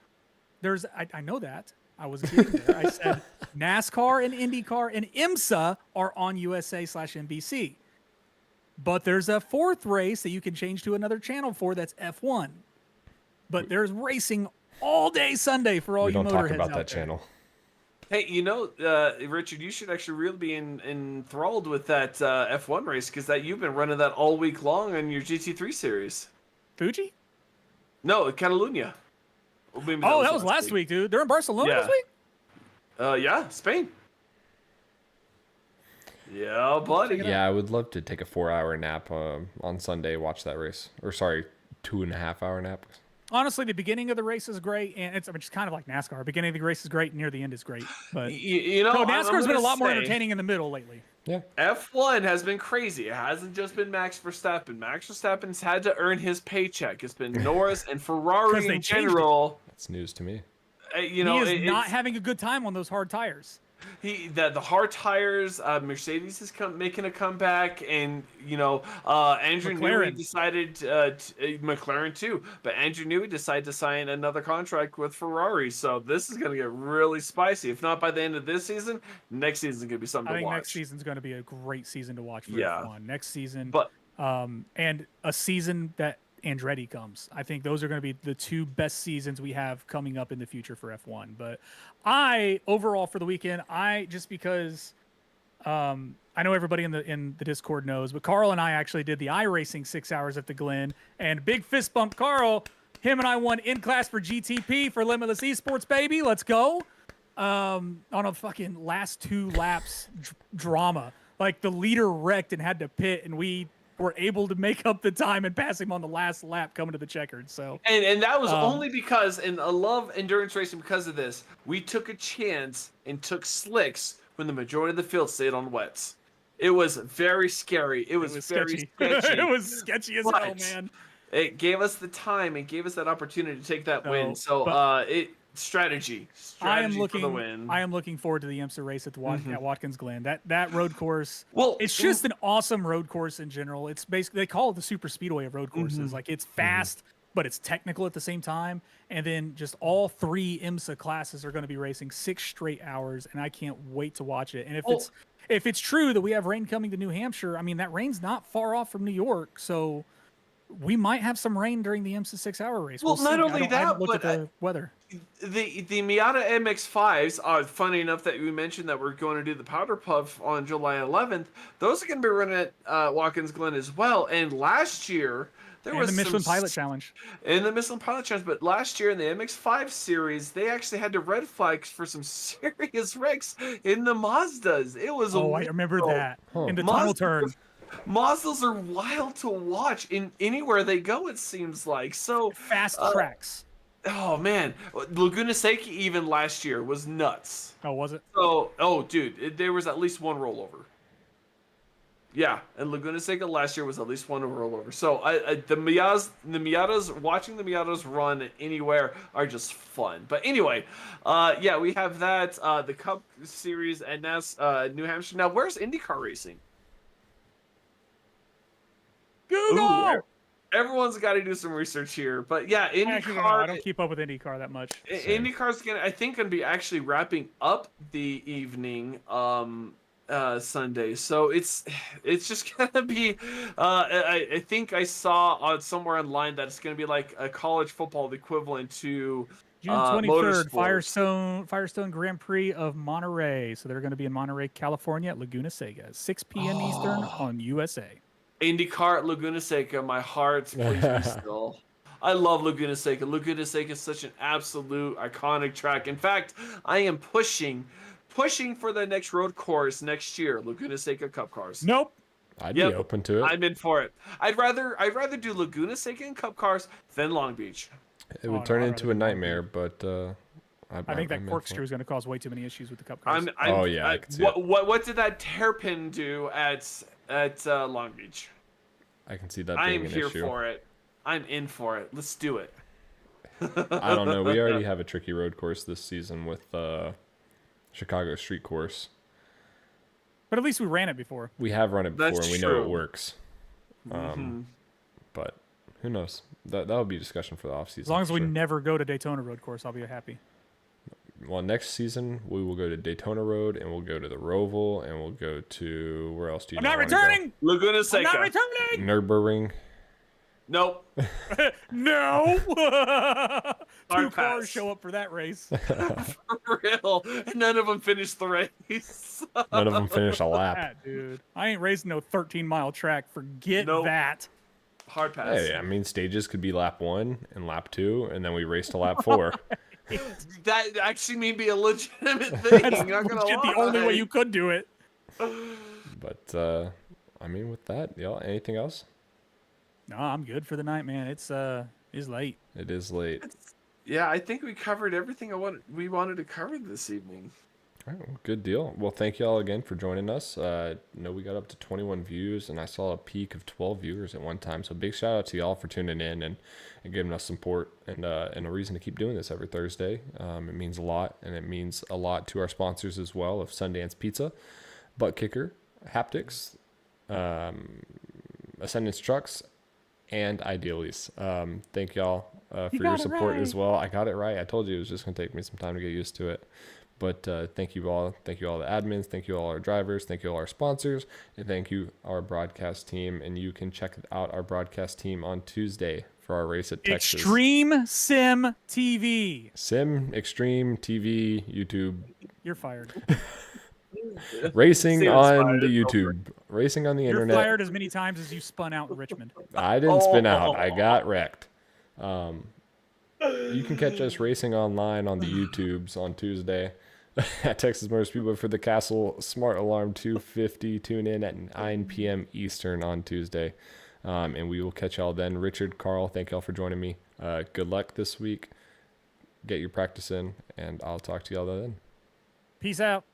I know that. I was getting there. I said NASCAR and IndyCar and IMSA are on USA/NBC. But there's a fourth race that you can change to another channel for that's F1. But there's racing all day Sunday for all We you don't motorheads talk about out that there. channel. Hey, Richard, you should actually really be enthralled with that F1 race because you've been running that all week long on your GT3 series. Fuji? No, Catalunya. Well, maybe Oh, that was last week, dude. They're in Barcelona Yeah. this week? Yeah, Spain. Yeah, buddy. Yeah, I would love to take a 4-hour nap on Sunday, watch that race. Or sorry, 2.5-hour nap. Honestly, the beginning of the race is great, and it's kind of like NASCAR. Beginning of the race is great, near the end is great. But You know, no, I'm NASCAR's been a gonna lot more say, entertaining in the middle lately. Yeah. F1 has been crazy. It hasn't just been Max Verstappen. Max Verstappen's had to earn his paycheck. It's been Norris and 'Cause Ferrari they in changed it. general. That's news to me. You know, He is not it's, having a good time on those hard tires. the hard tires. Mercedes is making a comeback, and Andrew Newey McLaren. decided McLaren too, but Andrew Newey decided to sign another contract with Ferrari. So this is going to get really spicy. If not by the end of this season, next season is going to be something I to think watch. next season's going to be a great season to watch for Yeah. F1. Next season, But and a season that Andretti comes. I think those are going to be the two best seasons we have coming up in the future for F1. But overall for the weekend, just because I know everybody in the Discord knows, but Carl and I actually did the iRacing 6 hours at the Glen, and big fist bump Carl. Him and I won in class for GTP for Limitless Esports, baby. Let's go. On a fucking last 2 laps drama. Like the leader wrecked and had to pit, and we were able to make up the time and pass him on the last lap coming to the checkered. So and that was only because, and I love endurance racing because of this. We took a chance and took slicks when the majority of the field stayed on wets. It was very scary. It was very sketchy. It was sketchy as hell, But man. It gave us the time and gave us that opportunity to take that win. No, So but- strategy I am for the looking. win. I am looking forward to the IMSA race at at Watkins Glen. That road course. Well, It's just an awesome road course in general. It's basically, they call it the super speedway of road courses. Like it's fast, but it's technical at the same time. And then just all 3 IMSA classes are going to be racing 6 straight hours, and I can't wait to watch it. And if it's true that we have rain coming to New Hampshire, I mean that rain's not far off from New York, so we might have some rain during the IMSA 6-hour race. Well, We'll not see. only I that, haven't looked but at the weather. The Miata MX-5s are funny enough that we mentioned that we're going to do the Powder Puff on July 11th. Those are going to be running at Watkins Glen as well. And last year there was the Michelin some Pilot Challenge. in the Michelin Pilot Challenge, but last year in the MX-5 series, they actually had to red flags for some serious wrecks in the Mazdas. It was Oh, I remember that. In the tunnel turn. Mazdas are wild to watch in anywhere they go. It seems like so Fast tracks. Oh man, Laguna Seca even last year was nuts. Oh, was it? So, dude, there was at least one rollover. Yeah, and Laguna Seca last year was at least one rollover. So the Miatas, watching the Miatas run anywhere are just fun. But anyway, yeah, we have that the Cup Series and New Hampshire. Now, where's IndyCar racing? Google. Ooh, everyone's got to do some research here. But yeah, Actually, no, IndyCar. I don't keep up with IndyCar that much. IndyCar's I think, gonna be actually wrapping up the evening Sunday. So it's just gonna be. I think I saw somewhere online that it's gonna be like a college football equivalent to June 23rd, motorsports. Firestone Grand Prix of Monterey. So they're going to be in Monterey, California at Laguna Seca, 6 p.m. Eastern on USA. IndyCar at Laguna Seca, my heart, please be still. I love Laguna Seca. Laguna Seca is such an absolute iconic track. In fact, I am pushing for the next road course next year, Laguna Seca Cup Cars. Nope. I'd be open to it. I'm in for it. I'd rather do Laguna Seca and Cup Cars than Long Beach. It would turn into a nightmare, but I think that I'm in corkscrew for it. is going to cause way too many issues with the Cup Cars. I can see it. What did that hairpin do at Long Beach? I can see that being I'm an here issue. for it. I'm in for it. Let's do it. I don't know. We already have a tricky road course this season with Chicago Street Course. But at least we ran it before. We have run it before, That's and we know true. it works. But who knows? That will be a discussion for the off season. As long as for we sure. never go to Daytona Road Course, I'll be happy. Well, next season we will go to Daytona Road, and we'll go to the Roval, and we'll go to where else do you? I'm not not wanna go? returning. Laguna I'm Seca. not returning. Nürburgring. Nope. No. pass. Two cars show up for that race. For real. And none of them finished the race. None of them finish a lap. That, dude. I ain't racing no 13-mile track. Forget Nope. that. Hard pass. Hey, I mean, stages could be lap 1 and lap 2, and then we race to lap 4. That actually may be a legitimate thing. That's not gonna legit lie. the only way you could do it. But I mean, with that, y'all, anything else? No, I'm good for the night, man. It's late. It is late. Yeah, I think we covered everything we wanted to cover this evening. All right, well, good deal. Well, thank you all again for joining us. Know we got up to 21 views, and I saw a peak of 12 viewers at one time. So big shout out to y'all for tuning in and giving us support and a reason to keep doing this every Thursday. It means a lot, and it means a lot to our sponsors as well of Sundance Pizza, Butt Kicker, Haptics, Ascendance Trucks, and Idealies. Thank y'all for your support as well. I got it right. I told you it was just going to take me some time to get used to it. But thank you all. Thank you all the admins. Thank you all our drivers. Thank you all our sponsors. And thank you our broadcast team. And you can check out our broadcast team on Tuesday for our race at Texas. Extreme Sim TV. Sim, Extreme TV, YouTube. You're fired. Racing Steven's on fired. the YouTube. Racing on the You're internet. fired as many times as you spun out in Richmond. I didn't spin out. I got wrecked. You can catch us racing online on the YouTubes on Tuesday at Texas Motor Speedway for the Castle Smart Alarm 250. Tune in at 9 p.m. Eastern on Tuesday. And we will catch y'all then. Richard, Carl, thank y'all for joining me. Good luck this week. Get your practice in, and I'll talk to y'all then. Peace out.